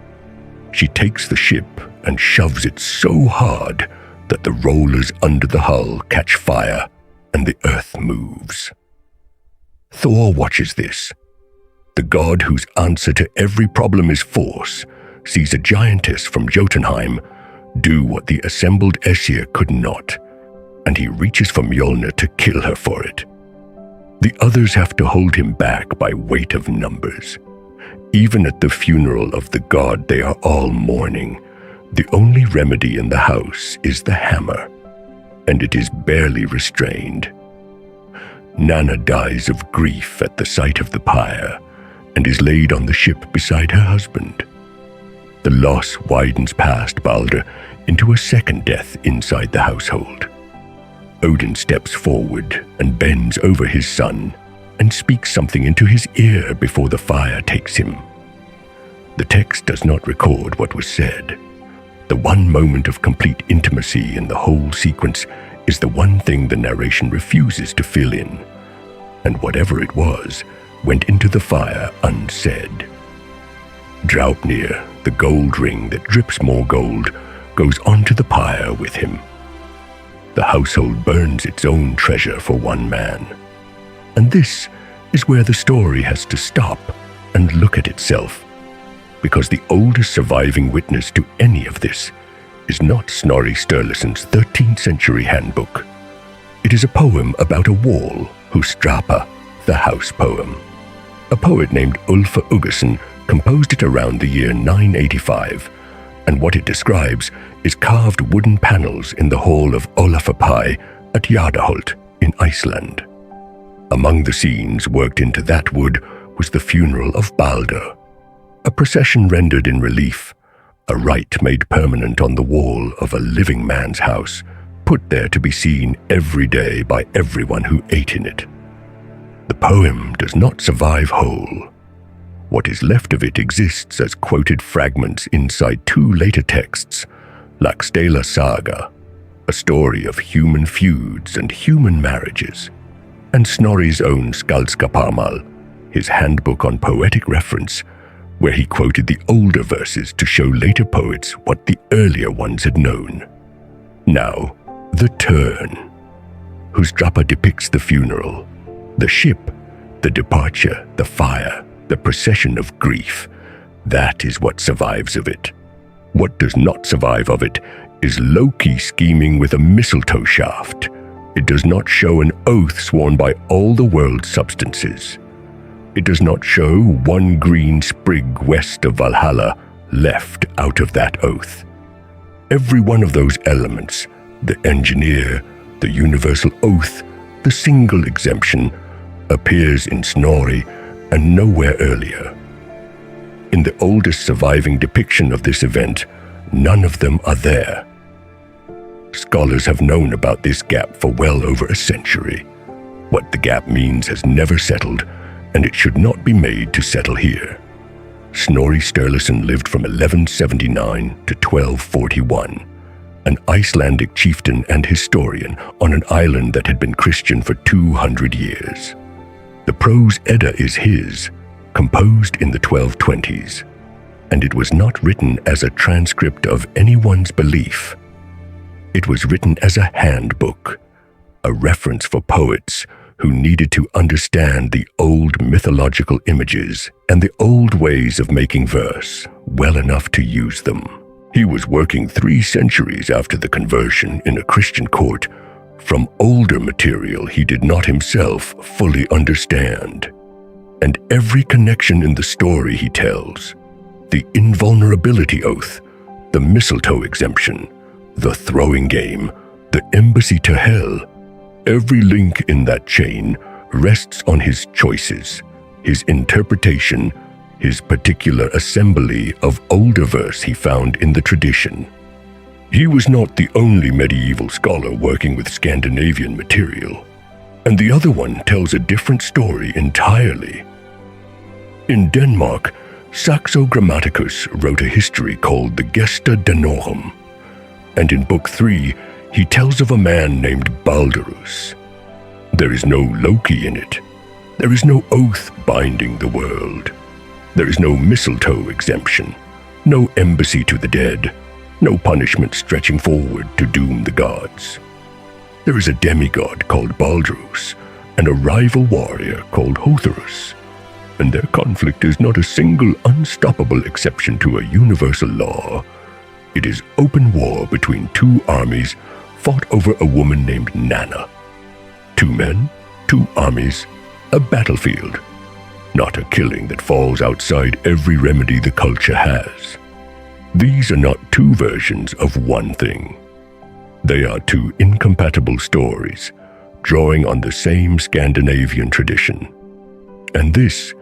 She takes the ship and shoves it so hard that the rollers under the hull catch fire and the earth moves. Thor watches this. The god whose answer to every problem is force sees a giantess from Jotunheim do what the assembled Æsir could not, and he reaches for Mjolnir to kill her for it. The others have to hold him back by weight of numbers. Even at the funeral of the god they are all mourning, the only remedy in the house is the hammer, and it is barely restrained. Nanna dies of grief at the sight of the pyre and is laid on the ship beside her husband. The loss widens past Baldr into a second death inside the household. Odin steps forward and bends over his son and speaks something into his ear before the fire takes him. The text does not record what was said. The one moment of complete intimacy in the whole sequence is the one thing the narration refuses to fill in, and whatever it was went into the fire unsaid. Draupnir, the gold ring that drips more gold, goes onto the pyre with him. The household burns its own treasure for one man. And this is where the story has to stop and look at itself, because the oldest surviving witness to any of this is not Snorri Sturluson's 13th century handbook. It is a poem about a wall, Húsdrapa, the house poem. A poet named Ulfr Uggason composed it around the year 985, and what it describes is carved wooden panels in the hall of Ólafspai at Jarðarholt in Iceland. Among the scenes worked into that wood was the funeral of Baldr, a procession rendered in relief, a rite made permanent on the wall of a living man's house, put there to be seen every day by everyone who ate in it. The poem does not survive whole. What is left of it exists as quoted fragments inside two later texts, Laxdæla Saga, a story of human feuds and human marriages, and Snorri's own Skaldskaparmal, his handbook on poetic reference, where he quoted the older verses to show later poets what the earlier ones had known. Now, the turn. Húsdrapa depicts the funeral, the ship, the departure, the fire, the procession of grief. That is what survives of it. What does not survive of it is Loki scheming with a mistletoe shaft. It does not show an oath sworn by all the world's substances. It does not show one green sprig west of Valhalla left out of that oath. Every one of those elements, the engineer, the universal oath, the single exemption, appears in Snorri and nowhere earlier. In the oldest surviving depiction of this event, none of them are there. Scholars have known about this gap for well over a century. What the gap means has never settled, and it should not be made to settle here. Snorri Sturluson lived from 1179 to 1241, an Icelandic chieftain and historian on an island that had been Christian for 200 years. The Prose Edda is his, composed in the 1220s, and it was not written as a transcript of anyone's belief. It was written as a handbook, a reference for poets who needed to understand the old mythological images and the old ways of making verse well enough to use them. He was working 3 centuries after the conversion in a Christian court from older material he did not himself fully understand. And every connection in the story he tells, the invulnerability oath, the mistletoe exemption, the throwing game, the embassy to hell, every link in that chain rests on his choices, his interpretation, his particular assembly of older verse he found in the tradition. He was not the only medieval scholar working with Scandinavian material. and the other one tells a different story entirely. In Denmark, Saxo Grammaticus wrote a history called the Gesta Danorum, and in Book 3, he tells of a man named Baldrus. There is no Loki in it. There is no oath binding the world. There is no mistletoe exemption, no embassy to the dead, no punishment stretching forward to doom the gods. There is a demigod called Baldrus and a rival warrior called Hotherus, and their conflict is not a single unstoppable exception to a universal law. It is open war between two armies fought over a woman named Nanna. 2 men, 2 armies, a battlefield, not a killing that falls outside every remedy the culture has. These are not 2 versions of one thing. They are 2 incompatible stories, drawing on the same Scandinavian tradition. And this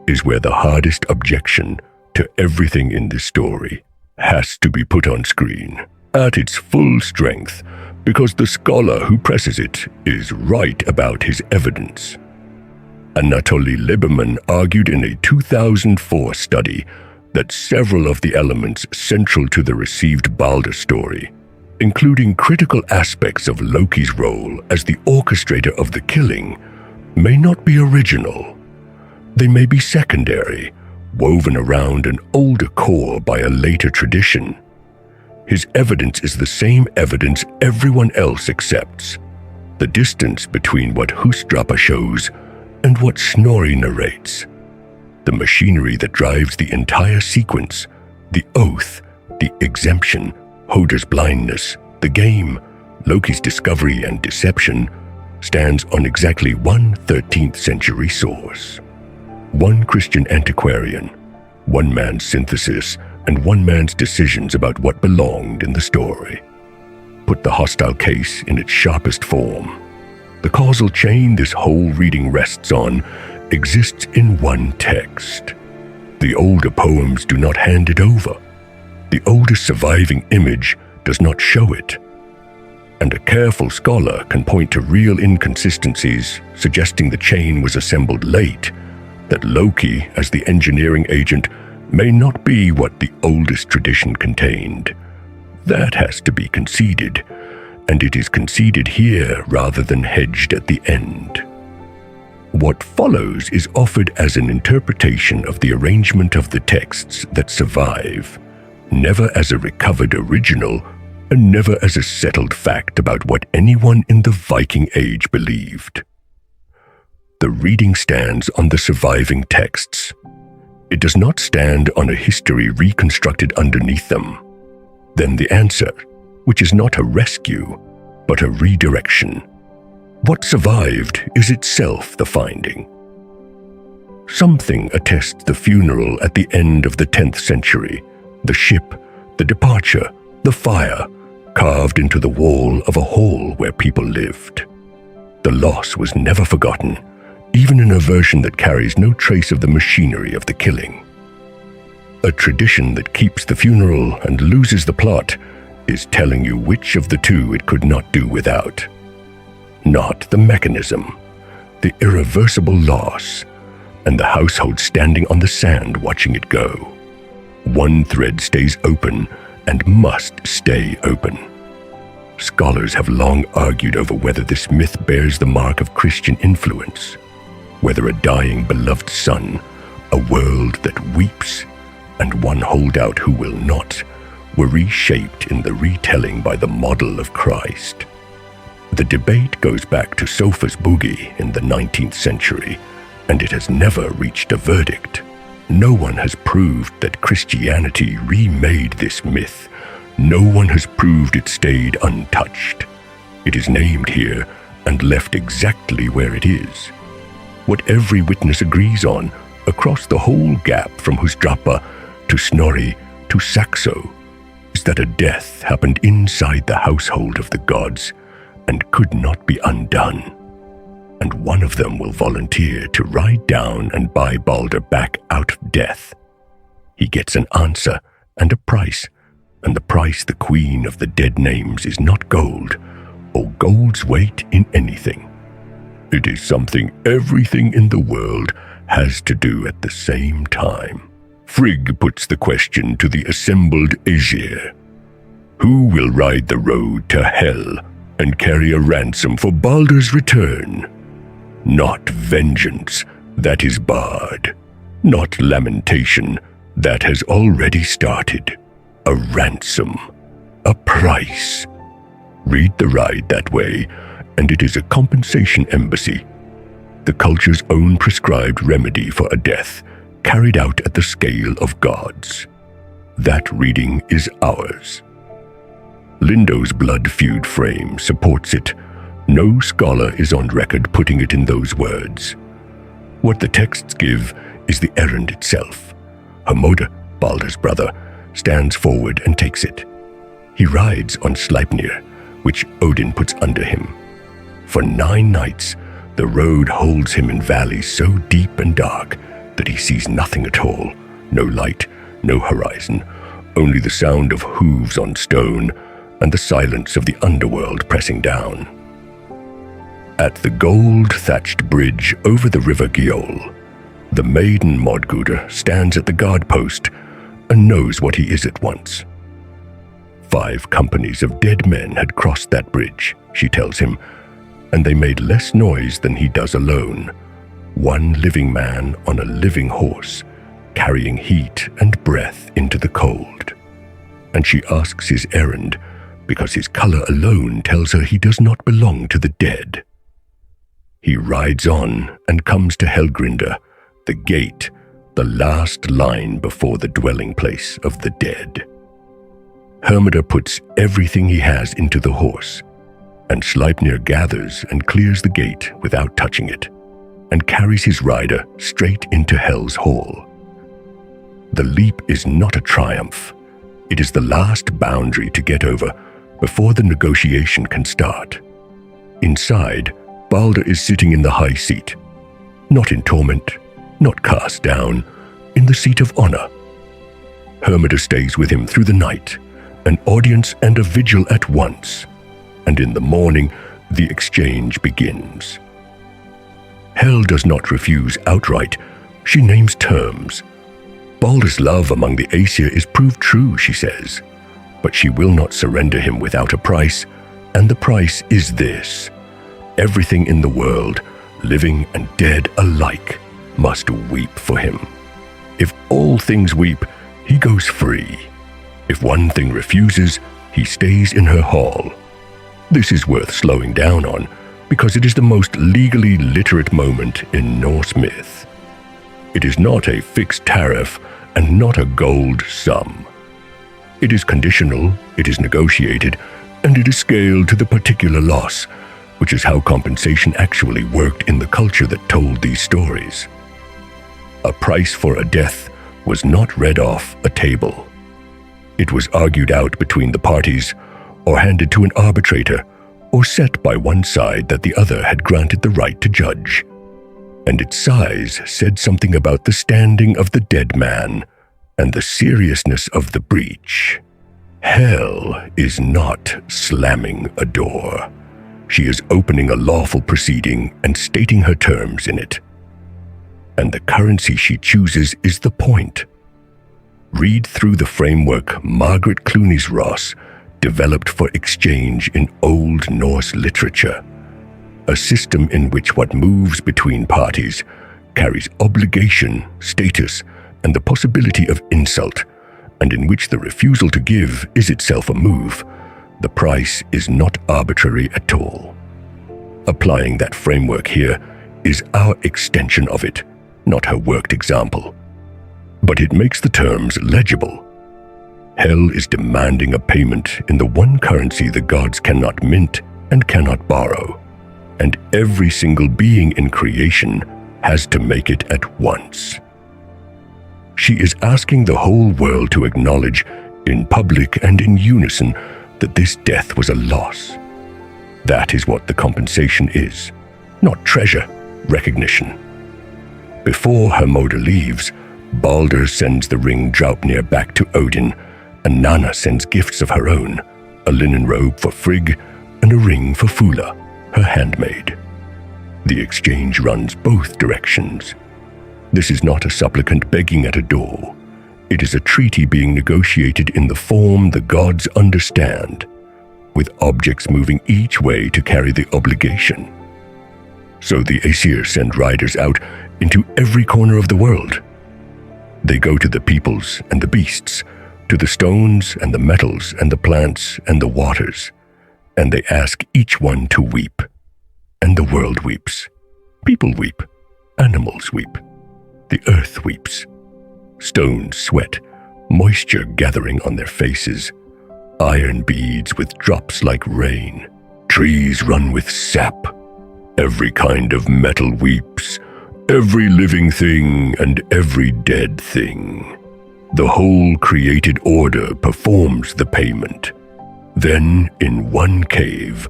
is where the hardest objection to everything in this story has to be put on screen at its full strength, because the scholar who presses it is right about his evidence. Anatoly Liberman argued in a 2004 study that several of the elements central to the received Baldr story, including critical aspects of Loki's role as the orchestrator of the killing, may not be original. They may be secondary, woven around an older core by a later tradition. His evidence is the same evidence everyone else accepts. The distance between what Husdrapa shows and what Snorri narrates. The machinery that drives the entire sequence, the oath, the exemption, Hodr's blindness, the game, Loki's discovery and deception, stands on exactly one 13th century source. One Christian antiquarian, one man's synthesis, and one man's decisions about what belonged in the story. Put the hostile case in its sharpest form. The causal chain this whole reading rests on exists in one text. The older poems do not hand it over. The oldest surviving image does not show it. And a careful scholar can point to real inconsistencies suggesting the chain was assembled late, that Loki, as the engineering agent, may not be what the oldest tradition contained. That has to be conceded, and it is conceded here rather than hedged at the end. What follows is offered as an interpretation of the arrangement of the texts that survive, never as a recovered original, and never as a settled fact about what anyone in the Viking Age believed. The reading stands on the surviving texts. It does not stand on a history reconstructed underneath them. Then the answer, which is not a rescue, but a redirection. What survived is itself the finding. Something attests the funeral at the end of the 10th century, the ship, the departure, the fire, carved into the wall of a hall where people lived. The loss was never forgotten, even in a version that carries no trace of the machinery of the killing. A tradition that keeps the funeral and loses the plot is telling you which of the 2 it could not do without. Not the mechanism, the irreversible loss, and the household standing on the sand watching it go. One thread stays open and must stay open. Scholars have long argued over whether this myth bears the mark of Christian influence, whether a dying beloved son, a world that weeps, and one holdout who will not, were reshaped in the retelling by the model of Christ. The debate goes back to Sophus Bugge in the 19th century, and it has never reached a verdict. No one has proved that Christianity remade this myth. No one has proved it stayed untouched. It is named here and left exactly where it is. What every witness agrees on, across the whole gap from Husdrapa to Snorri to Saxo, is that a death happened inside the household of the gods and could not be undone. And one of them will volunteer to ride down and buy Baldr back out of death. He gets an answer and a price, and the price the queen of the dead names is not gold, or gold's weight in anything. It is something everything in the world has to do at the same time. Frigg puts the question to the assembled Æsir. Who will ride the road to hell and carry a ransom for Baldr's return? Not vengeance, that is barred. Not lamentation, that has already started. A ransom. A price. Read the ride that way, and it is a compensation embassy. The culture's own prescribed remedy for a death, carried out at the scale of gods. That reading is ours. Lindo's blood feud frame supports it. No scholar is on record putting it in those words. What the texts give is the errand itself. Hermodr, Baldr's brother, stands forward and takes it. He rides on Sleipnir, which Odin puts under him. For 9 nights, the road holds him in valleys so deep and dark that he sees nothing at all. No light, no horizon, only the sound of hooves on stone and the silence of the underworld pressing down. At the gold-thatched bridge over the river Gjöll, the maiden Modgudr stands at the guard post and knows what he is at once. 5 companies of dead men had crossed that bridge, she tells him, and they made less noise than he does alone. 1 living man on a living horse, carrying heat and breath into the cold. And she asks his errand, because his color alone tells her he does not belong to the dead. He rides on and comes to Helgrinda, the gate, the last line before the dwelling place of the dead. Hermodr puts everything he has into the horse, and Sleipnir gathers and clears the gate without touching it, and carries his rider straight into Hel's hall. The leap is not a triumph. It is the last boundary to get over before the negotiation can start. Inside, Baldr is sitting in the high seat, not in torment, not cast down, in the seat of honor. Hermodr stays with him through the night, an audience and a vigil at once, and in the morning the exchange begins. Hel does not refuse outright, she names terms. Baldr's love among the Æsir is proved true, she says, but she will not surrender him without a price, and the price is this: everything in the world, living and dead alike, must weep for him. If all things weep, he goes free. If one thing refuses, he stays in her hall. This is worth slowing down on, because it is the most legally literate moment in Norse myth. It is not a fixed tariff and not a gold sum. It is conditional, it is negotiated, and it is scaled to the particular loss, which is how compensation actually worked in the culture that told these stories. A price for a death was not read off a table. It was argued out between the parties, or handed to an arbitrator, or set by one side that the other had granted the right to judge. And its size said something about the standing of the dead man and the seriousness of the breach. Hel is not slamming a door. She is opening a lawful proceeding and stating her terms in it. And the currency she chooses is the point. Read through the framework Margaret Clooney's Ross developed for exchange in Old Norse literature, a system in which what moves between parties carries obligation, status, and the possibility of insult, and in which the refusal to give is itself a move. The price is not arbitrary at all. Applying that framework here is our extension of it, not her worked example. But it makes the terms legible. Hel is demanding a payment in the one currency the gods cannot mint and cannot borrow, and every single being in creation has to make it at once. She is asking the whole world to acknowledge, in public and in unison, that this death was a loss. That is what the compensation is, not treasure, recognition. Before Hermodr leaves, Baldr sends the ring Draupnir back to Odin, and Nanna sends gifts of her own, a linen robe for Frigg and a ring for Fula, her handmaid. The exchange runs both directions. This is not a supplicant begging at a door. It is a treaty being negotiated in the form the gods understand, with objects moving each way to carry the obligation. So the Æsir send riders out into every corner of the world. They go to the peoples and the beasts, to the stones and the metals and the plants and the waters, and they ask each one to weep. And the world weeps. People weep. Animals weep. The earth weeps. Stones sweat, moisture gathering on their faces. Iron beads with drops like rain. Trees run with sap. Every kind of metal weeps. Every living thing and every dead thing. The whole created order performs the payment. Then, in one cave,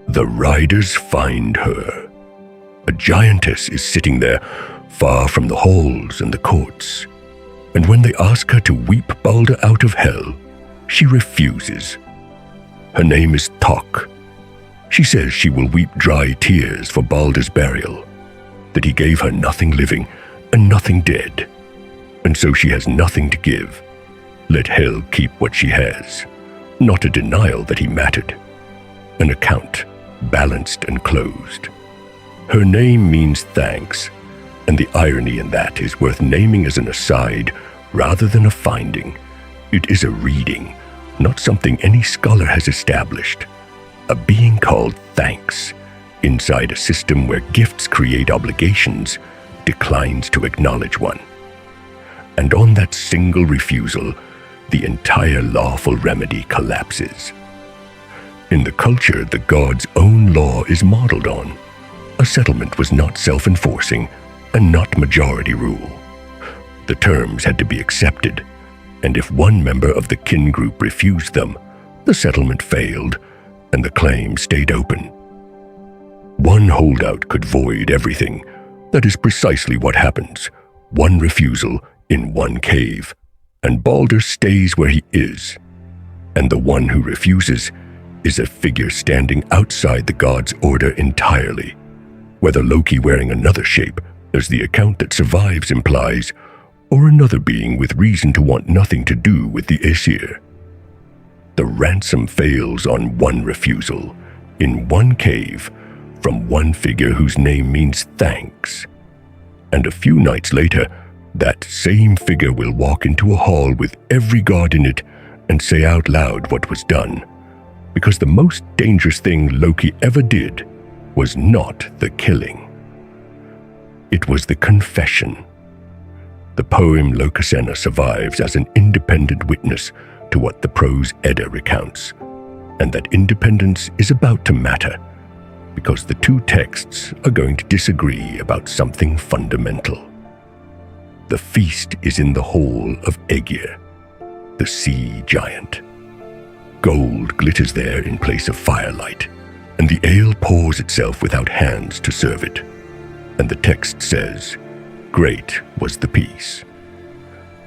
the riders find her. A giantess is sitting there, far from the halls and the courts. And when they ask her to weep Baldr out of hell, she refuses. Her name is Tok. She says she will weep dry tears for Baldr's burial, that he gave her nothing living and nothing dead, and so she has nothing to give. Let hell keep what she has, not a denial that he mattered. An account, balanced and closed. Her name means thanks, and the irony in that is worth naming as an aside rather than a finding. It is a reading, not something any scholar has established. A being called thanks, inside a system where gifts create obligations, declines to acknowledge one. And on that single refusal, the entire lawful remedy collapses. In the culture the god's own law is modeled on, a settlement was not self-enforcing and not majority rule. The terms had to be accepted, and if one member of the kin group refused them, the settlement failed and the claim stayed open. One holdout could void everything. That is precisely what happens. One refusal in one cave, and Baldr stays where he is. And the one who refuses is a figure standing outside the god's order entirely, whether Loki wearing another shape, as the account that survives implies, or another being with reason to want nothing to do with the Æsir. The ransom fails on one refusal, in one cave, from one figure whose name means thanks. And a few nights later, that same figure will walk into a hall with every god in it and say out loud what was done, because the most dangerous thing Loki ever did was not the killing. It was the confession. The poem Lokasenna survives as an independent witness to what the Prose Edda recounts, and that independence is about to matter, because the two texts are going to disagree about something fundamental. The feast is in the hall of Æsir, the sea giant. Gold glitters there in place of firelight, and the ale pours itself without hands to serve it. And the text says, "Great was the peace."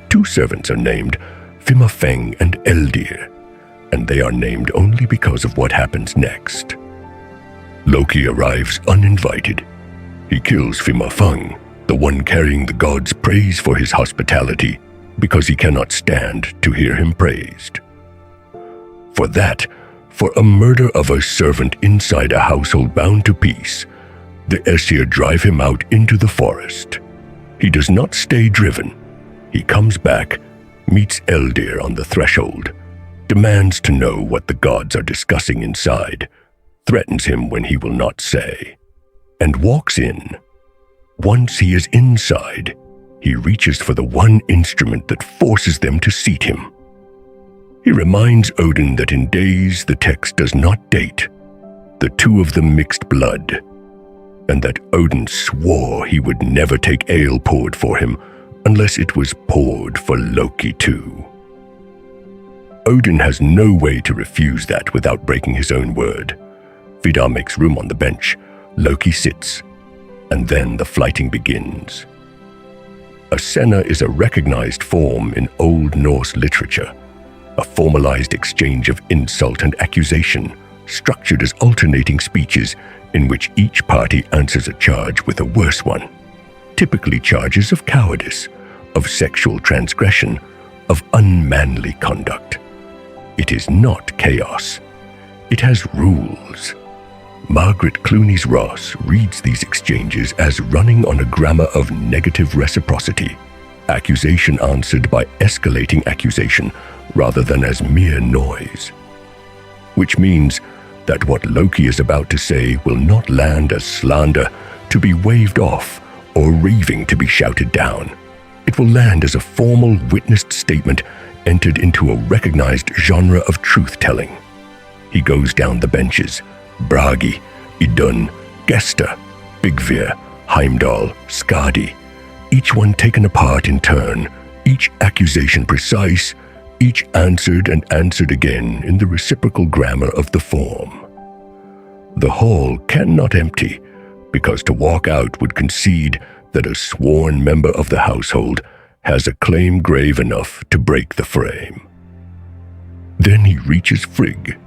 Two servants are named Fimafeng and Eldir, and they are named only because of what happens next. Loki arrives uninvited. He kills Fimafeng, the one carrying the god's praise for his hospitality, because he cannot stand to hear him praised. For that, for a murder of a servant inside a household bound to peace, the Æsir drive him out into the forest. He does not stay driven. He comes back, meets Eldir on the threshold, demands to know what the gods are discussing inside, threatens him when he will not say, and walks in. Once he is inside, he reaches for the one instrument that forces them to seat him. He reminds Odin that in days the text does not date. The two of them mixed blood, and that Odin swore he would never take ale poured for him unless it was poured for Loki too. Odin has no way to refuse that without breaking his own word. Vidar makes room on the bench. Loki sits, and then the flighting begins. A senna is a recognized form in Old Norse literature, a formalized exchange of insult and accusation, structured as alternating speeches, in which each party answers a charge with a worse one, typically charges of cowardice, of sexual transgression, of unmanly conduct. It is not chaos. It has rules. Margaret Clooney's Ross reads these exchanges as running on a grammar of negative reciprocity, accusation answered by escalating accusation rather than as mere noise. Which means that what Loki is about to say will not land as slander to be waved off or raving to be shouted down. It will land as a formal witnessed statement entered into a recognized genre of truth-telling. He goes down the benches: Bragi, Idun, Gesta, Bigvir, Heimdall, Skadi, each one taken apart in turn, each accusation precise, each answered and answered again in the reciprocal grammar of the form. The hall cannot empty, because to walk out would concede that a sworn member of the household has a claim grave enough to break the frame. Then he reaches Frigg.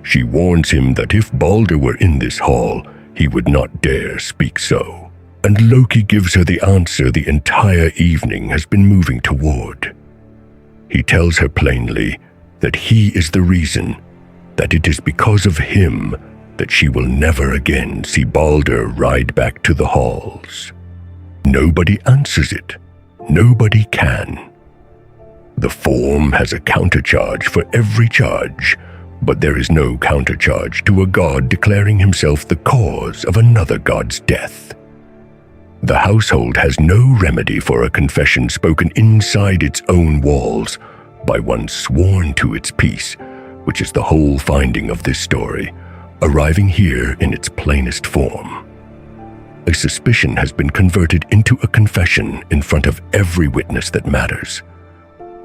She warns him that if Baldr were in this hall, he would not dare speak so. And Loki gives her the answer the entire evening has been moving toward. He tells her plainly that he is the reason, that it is because of him that she will never again see Baldr ride back to the halls. Nobody answers it. Nobody can. The form has a countercharge for every charge, but there is no countercharge to a god declaring himself the cause of another god's death. The household has no remedy for a confession spoken inside its own walls by one sworn to its peace, which is the whole finding of this story, arriving here in its plainest form. A suspicion has been converted into a confession in front of every witness that matters.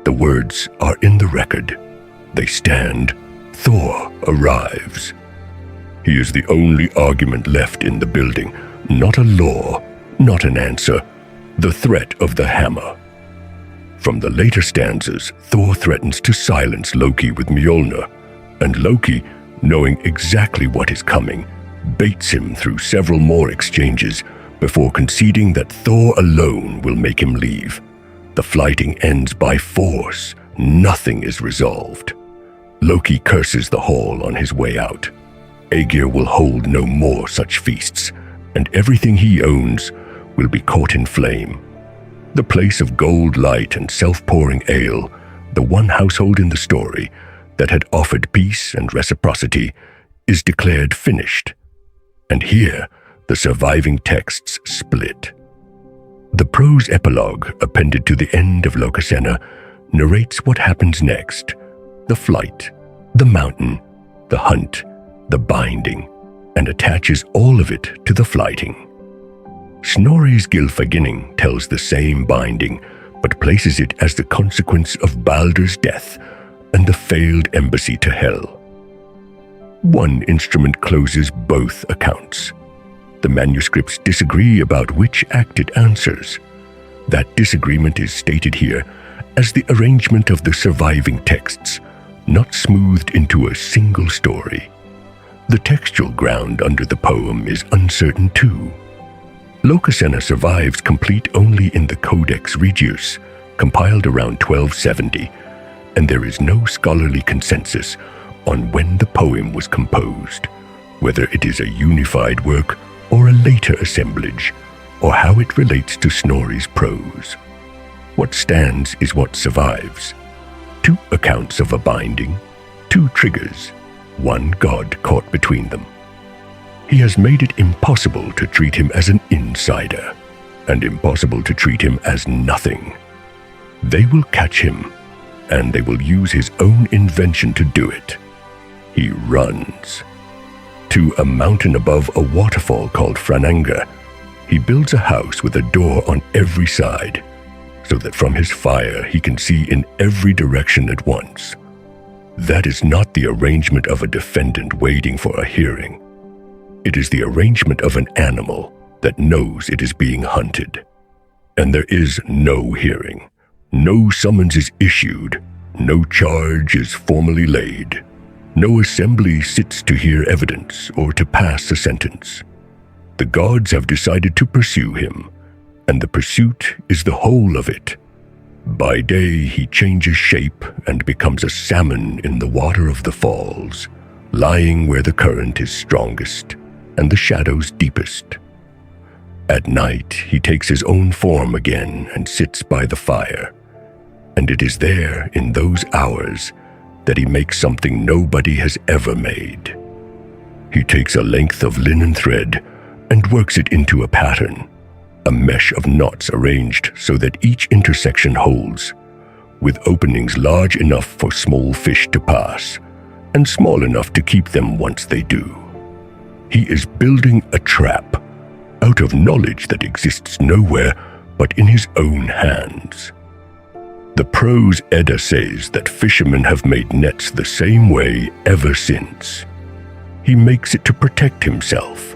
The words are in the record. They stand. Thor arrives. He is the only argument left in the building, not a law, not an answer, the threat of the hammer. From the later stanzas, Thor threatens to silence Loki with Mjolnir, and Loki, knowing exactly what is coming, baits him through several more exchanges before conceding that Thor alone will make him leave. The flighting ends by force. Nothing is resolved. Loki curses the hall on his way out. Æsir will hold no more such feasts, and everything he owns will be caught in flame. The place of gold light and self-pouring ale, the one household in the story that had offered peace and reciprocity, is declared finished. And here, the surviving texts split. The prose epilogue appended to the end of Lokasenna narrates what happens next: the flight, the mountain, the hunt, the binding, and attaches all of it to the flighting. Snorri's Gylfaginning tells the same binding, but places it as the consequence of Baldr's death and the failed embassy to Hel. One instrument closes both accounts. The manuscripts disagree about which act it answers. That disagreement is stated here as the arrangement of the surviving texts, not smoothed into a single story. The textual ground under the poem is uncertain too. Lokasenna survives complete only in the Codex Regius, compiled around 1270, and there is no scholarly consensus on when the poem was composed, whether it is a unified work or a later assemblage, or how it relates to Snorri's prose. What stands is what survives. 2 accounts of a binding, 2 triggers, one god caught between them. He has made it impossible to treat him as an insider, and impossible to treat him as nothing. They will catch him, and they will use his own invention to do it. He runs. To a mountain above a waterfall called Frananga, he builds a house with a door on every side, so that from his fire he can see in every direction at once. That is not the arrangement of a defendant waiting for a hearing. It is the arrangement of an animal that knows it is being hunted. And there is no hearing. No summons is issued. No charge is formally laid. No assembly sits to hear evidence or to pass a sentence. The gods have decided to pursue him, and the pursuit is the whole of it. By day he changes shape and becomes a salmon in the water of the falls, lying where the current is strongest and the shadows deepest. At night he takes his own form again and sits by the fire, and it is there in those hours that he makes something nobody has ever made. He takes a length of linen thread and works it into a pattern, a mesh of knots arranged so that each intersection holds, with openings large enough for small fish to pass and small enough to keep them once they do. He is building a trap out of knowledge that exists nowhere but in his own hands. The Prose Edda says that fishermen have made nets the same way ever since. He makes it to protect himself,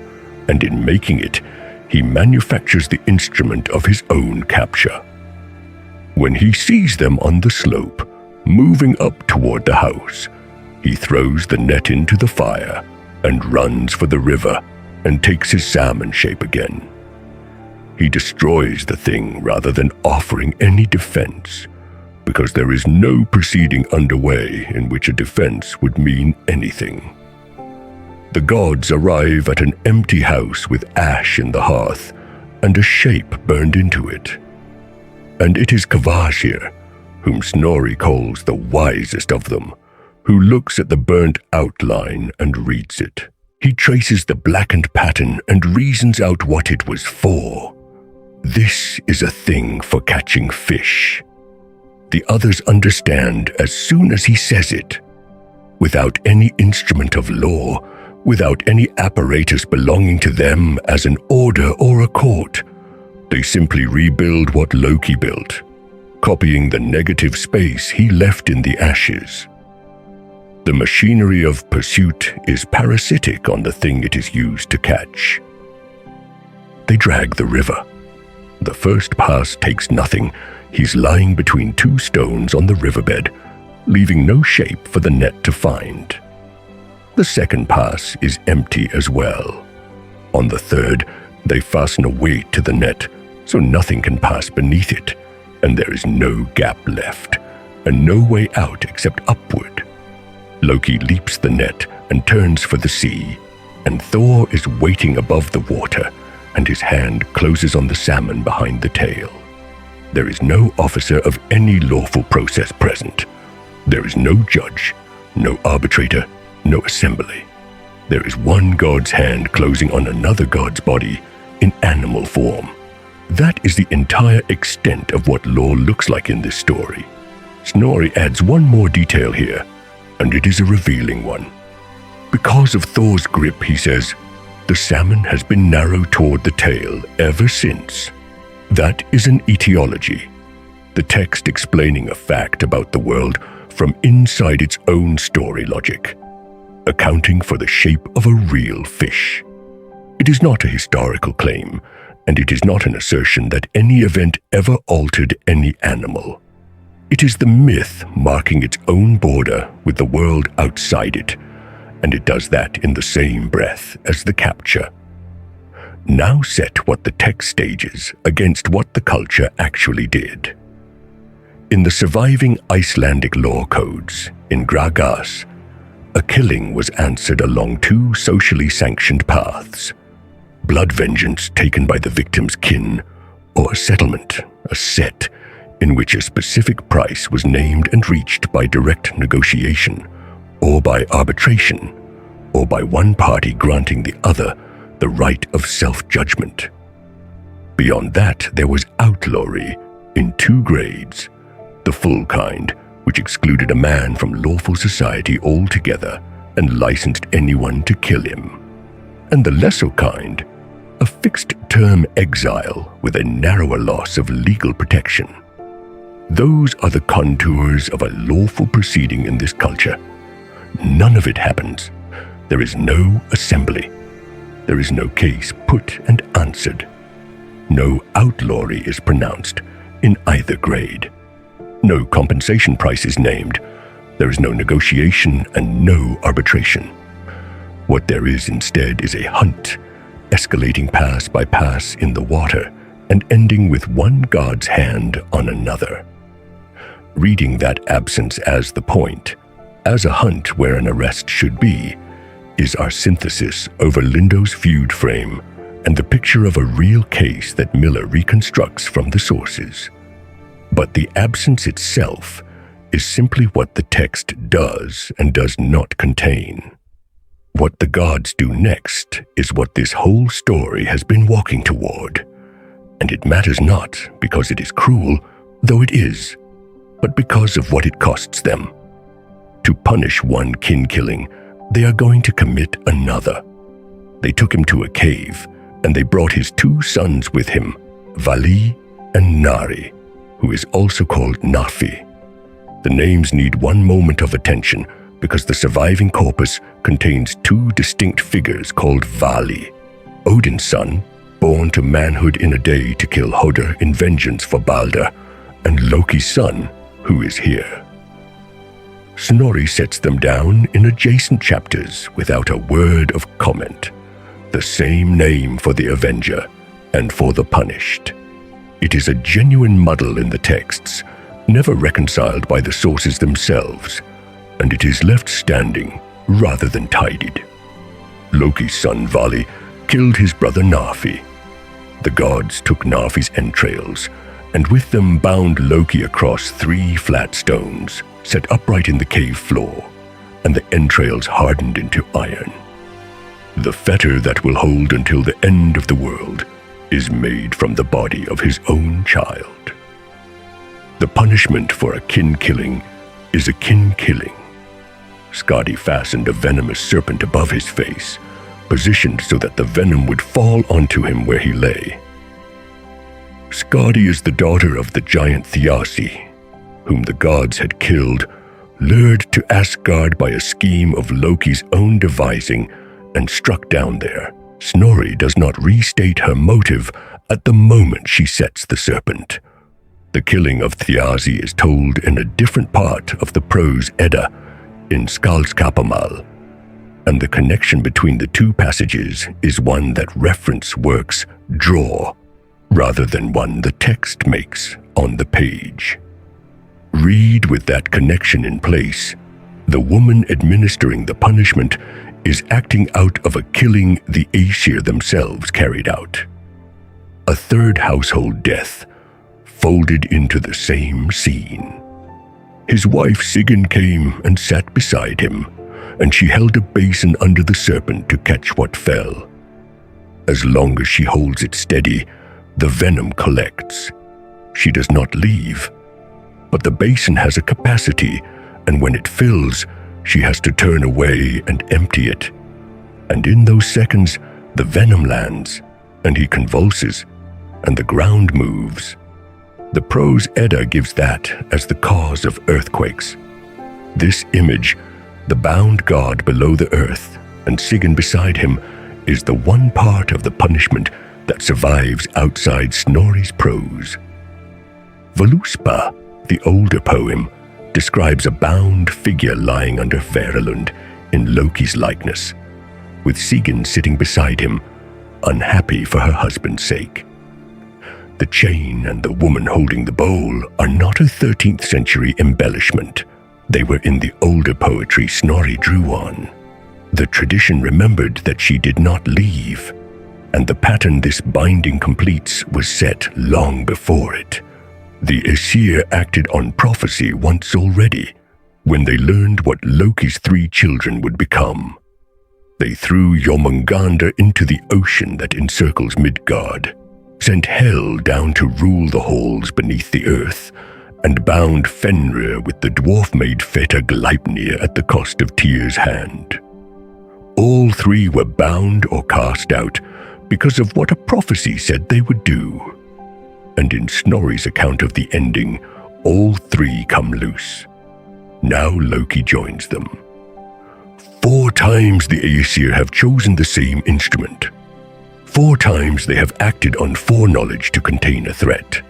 and in making it, he manufactures the instrument of his own capture. When he sees them on the slope, moving up toward the house, he throws the net into the fire and runs for the river and takes his salmon shape again. He destroys the thing rather than offering any defense, because there is no proceeding underway in which a defense would mean anything. The gods arrive at an empty house with ash in the hearth and a shape burned into it. And it is Kvasir, whom Snorri calls the wisest of them, who looks at the burnt outline and reads it. He traces the blackened pattern and reasons out what it was for. This is a thing for catching fish. The others understand as soon as he says it. Without any instrument of law, without any apparatus belonging to them as an order or a court, they simply rebuild what Loki built, copying the negative space he left in the ashes. The machinery of pursuit is parasitic on the thing it is used to catch. They drag the river. The first pass takes nothing. He's lying between two stones on the riverbed, leaving no shape for the net to find. The second pass is empty as well. On the third, they fasten a weight to the net, so nothing can pass beneath it, and there is no gap left, and no way out except upward. Loki leaps the net and turns for the sea, and Thor is waiting above the water, and his hand closes on the salmon behind the tail. There is no officer of any lawful process present. There is no judge, no arbitrator, no assembly. There is one god's hand closing on another god's body in animal form. That is the entire extent of what law looks like in this story. Snorri adds one more detail here, and it is a revealing one. Because of Thor's grip, he says, the salmon has been narrow toward the tail ever since. That is an etiology, the text explaining a fact about the world from inside its own story logic, accounting for the shape of a real fish. It is not a historical claim, and it is not an assertion that any event ever altered any animal. It is the myth marking its own border with the world outside it, and it does that in the same breath as the capture. Now set what the text stages against what the culture actually did. In the surviving Icelandic law codes, in Gragas, a killing was answered along two socially sanctioned paths: blood vengeance taken by the victim's kin, or a settlement, a set, in which a specific price was named and reached by direct negotiation, or by arbitration, or by one party granting the other the right of self-judgment. Beyond that, there was outlawry in two grades: the full kind, which excluded a man from lawful society altogether and licensed anyone to kill him, and the lesser kind, a fixed-term exile with a narrower loss of legal protection. Those are the contours of a lawful proceeding in this culture. None of it happens. There is no assembly. There is no case put and answered. No outlawry is pronounced in either grade. No compensation price is named, There is no negotiation and no arbitration. What there is instead is a hunt, escalating pass by pass in the water and ending with one god's hand on another. Reading that absence as the point, as a hunt where an arrest should be, is our synthesis over Lindo's feud frame and the picture of a real case that Miller reconstructs from the sources. But the absence itself is simply what the text does and does not contain. What the gods do next is what this whole story has been walking toward. And it matters not because it is cruel, though it is, but because of what it costs them. To punish one kin-killing, they are going to commit another. They took him to a cave, and they brought his 2 sons with him, Vali and Nari, who is also called Nafi. The names need one moment of attention because the surviving corpus contains 2 distinct figures called Vali, Odin's son, born to manhood in a day to kill Hodr in vengeance for Baldr, and Loki's son, who is here. Snorri sets them down in adjacent chapters without a word of comment. The same name for the avenger and for the punished. It is a genuine muddle in the texts, never reconciled by the sources themselves, and it is left standing rather than tidied. Loki's son Vali killed his brother Nafi. The gods took Nafi's entrails, and with them bound Loki across 3 flat stones, set upright in the cave floor, and the entrails hardened into iron. The fetter that will hold until the end of the world is made from the body of his own child. The punishment for a kin-killing is a kin-killing. Skadi fastened a venomous serpent above his face, positioned so that the venom would fall onto him where he lay. Skadi is the daughter of the giant Thiassi, whom the gods had killed, lured to Asgard by a scheme of Loki's own devising, and struck down there. Snorri does not restate her motive at the moment she sets the serpent. The killing of Thiassi is told in a different part of the Prose Edda, in Skaldskaparmal, and the connection between the 2 passages is one that reference works draw, rather than one the text makes on the page. Read with that connection in place. The woman administering the punishment is acting out of a killing the Æsir themselves carried out. A 3rd household death, folded into the same scene. His wife Sigyn came and sat beside him, and she held a basin under the serpent to catch what fell. As long as she holds it steady, the venom collects. She does not leave, but the basin has a capacity, and when it fills, she has to turn away and empty it. And in those seconds, the venom lands, and he convulses, and the ground moves. The Prose Edda gives that as the cause of earthquakes. This image, the bound god below the earth, and Sigyn beside him, is the one part of the punishment that survives outside Snorri's prose. Voluspa, the older poem, describes a bound figure lying under Veralund in Loki's likeness, with Sigyn sitting beside him, unhappy for her husband's sake. The chain and the woman holding the bowl are not a 13th century embellishment. They were in the older poetry Snorri drew on. The tradition remembered that she did not leave, and the pattern this binding completes was set long before it. The Æsir acted on prophecy once already, when they learned what Loki's 3 children would become. They threw Jormungandr into the ocean that encircles Midgard, sent Hel down to rule the halls beneath the earth, and bound Fenrir with the dwarf-made Feta Gleipnir at the cost of Tyr's hand. All 3 were bound or cast out because of what a prophecy said they would do. And in Snorri's account of the ending, all 3 come loose. Now Loki joins them. 4 times the Æsir have chosen the same instrument. 4 times they have acted on foreknowledge to contain a threat.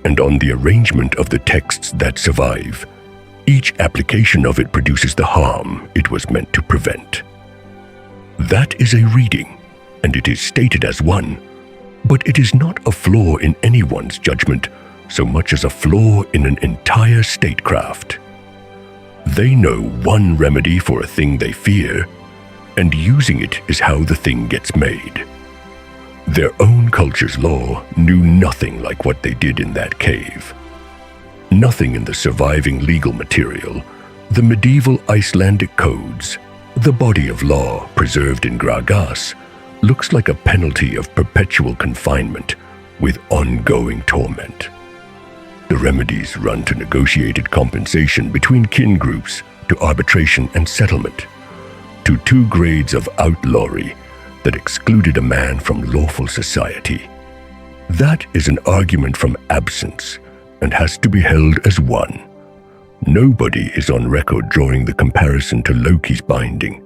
And on the arrangement of the texts that survive, Each application of it produces the harm it was meant to prevent. That is a reading, and it is stated as one, but it is not a flaw in anyone's judgment so much as a flaw in an entire statecraft. They know one remedy for a thing they fear, and using it is how the thing gets made. Their own culture's law knew nothing like what they did in that cave. Nothing in the surviving legal material, the medieval Icelandic codes, the body of law preserved in Gragas, looks like a penalty of perpetual confinement with ongoing torment. The remedies run to negotiated compensation between kin groups, to arbitration and settlement, to 2 grades of outlawry that excluded a man from lawful society. That is an argument from absence and has to be held as one. Nobody is on record drawing the comparison to Loki's binding,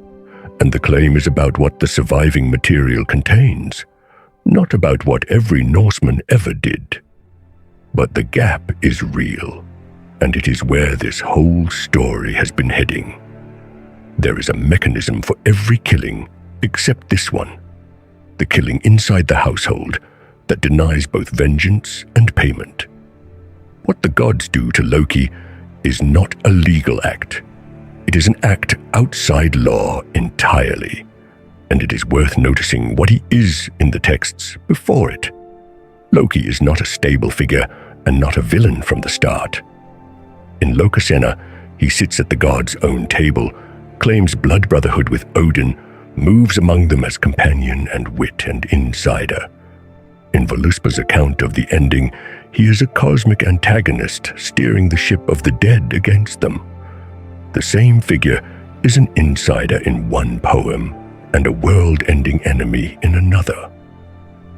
and the claim is about what the surviving material contains, not about what every Norseman ever did. But the gap is real, and it is where this whole story has been heading. There is a mechanism for every killing except this one, the killing inside the household that denies both vengeance and payment. What the gods do to Loki is not a legal act. It is an act outside law entirely, and it is worth noticing what he is in the texts before it. Loki is not a stable figure and not a villain from the start. In Lokasenna, he sits at the gods' own table, claims blood brotherhood with Odin, moves among them as companion and wit and insider. In Voluspa's account of the ending, he is a cosmic antagonist steering the ship of the dead against them. The same figure is an insider in one poem and a world-ending enemy in another.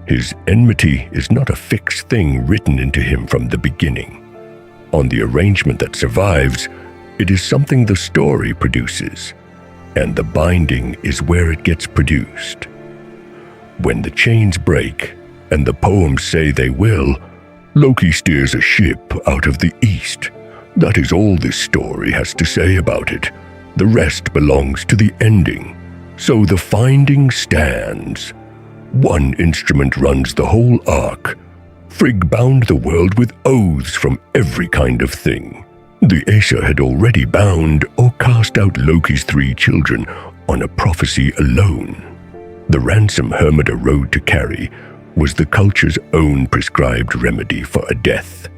His enmity is not a fixed thing written into him from the beginning. On the arrangement that survives, it is something the story produces, and the binding is where it gets produced. When the chains break, and the poems say they will, Loki steers a ship out of the east. That is all this story has to say about it. The rest belongs to the ending. So the finding stands. One instrument runs the whole arc. Frigg bound the world with oaths from every kind of thing. The Æsir had already bound or cast out Loki's 3 children on a prophecy alone. The ransom Hermida rode to carry was the culture's own prescribed remedy for a death,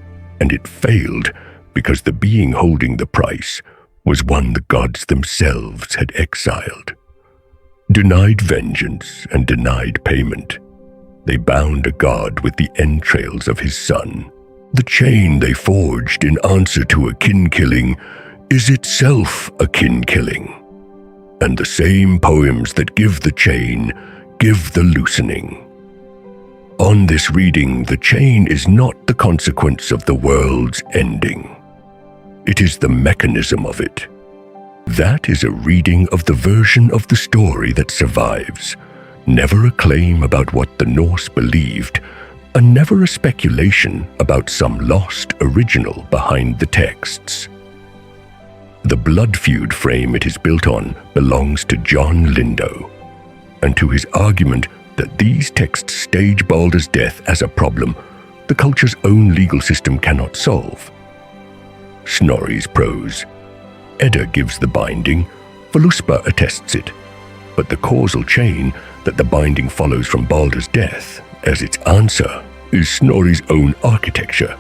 and it failed because the being holding the price was one the gods themselves had exiled. Denied vengeance and denied payment, they bound a god with the entrails of his son. The chain they forged in answer to a kin-killing is itself a kin-killing. And the same poems that give the chain give the loosening. On this reading, the chain is not the consequence of the world's ending. It is the mechanism of it. That is a reading of the version of the story that survives, never a claim about what the Norse believed, and never a speculation about some lost original behind the texts. The blood feud frame it is built on belongs to John Lindo, and to his argument that these texts stage Baldr's death as a problem the culture's own legal system cannot solve. Snorri's prose. Edda gives the binding, Voluspa attests it, but the causal chain that the binding follows from Baldr's death as its answer is Snorri's own architecture,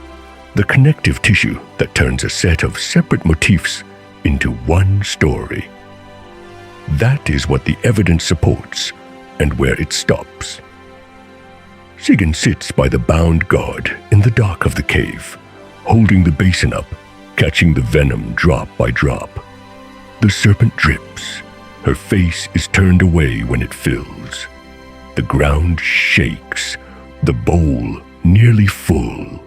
the connective tissue that turns a set of separate motifs into one story. That is what the evidence supports and where it stops. Sigyn sits by the bound god in the dark of the cave, holding the basin up, catching the venom drop by drop. The serpent drips. Her face is turned away when it fills. The ground shakes, the bowl nearly full.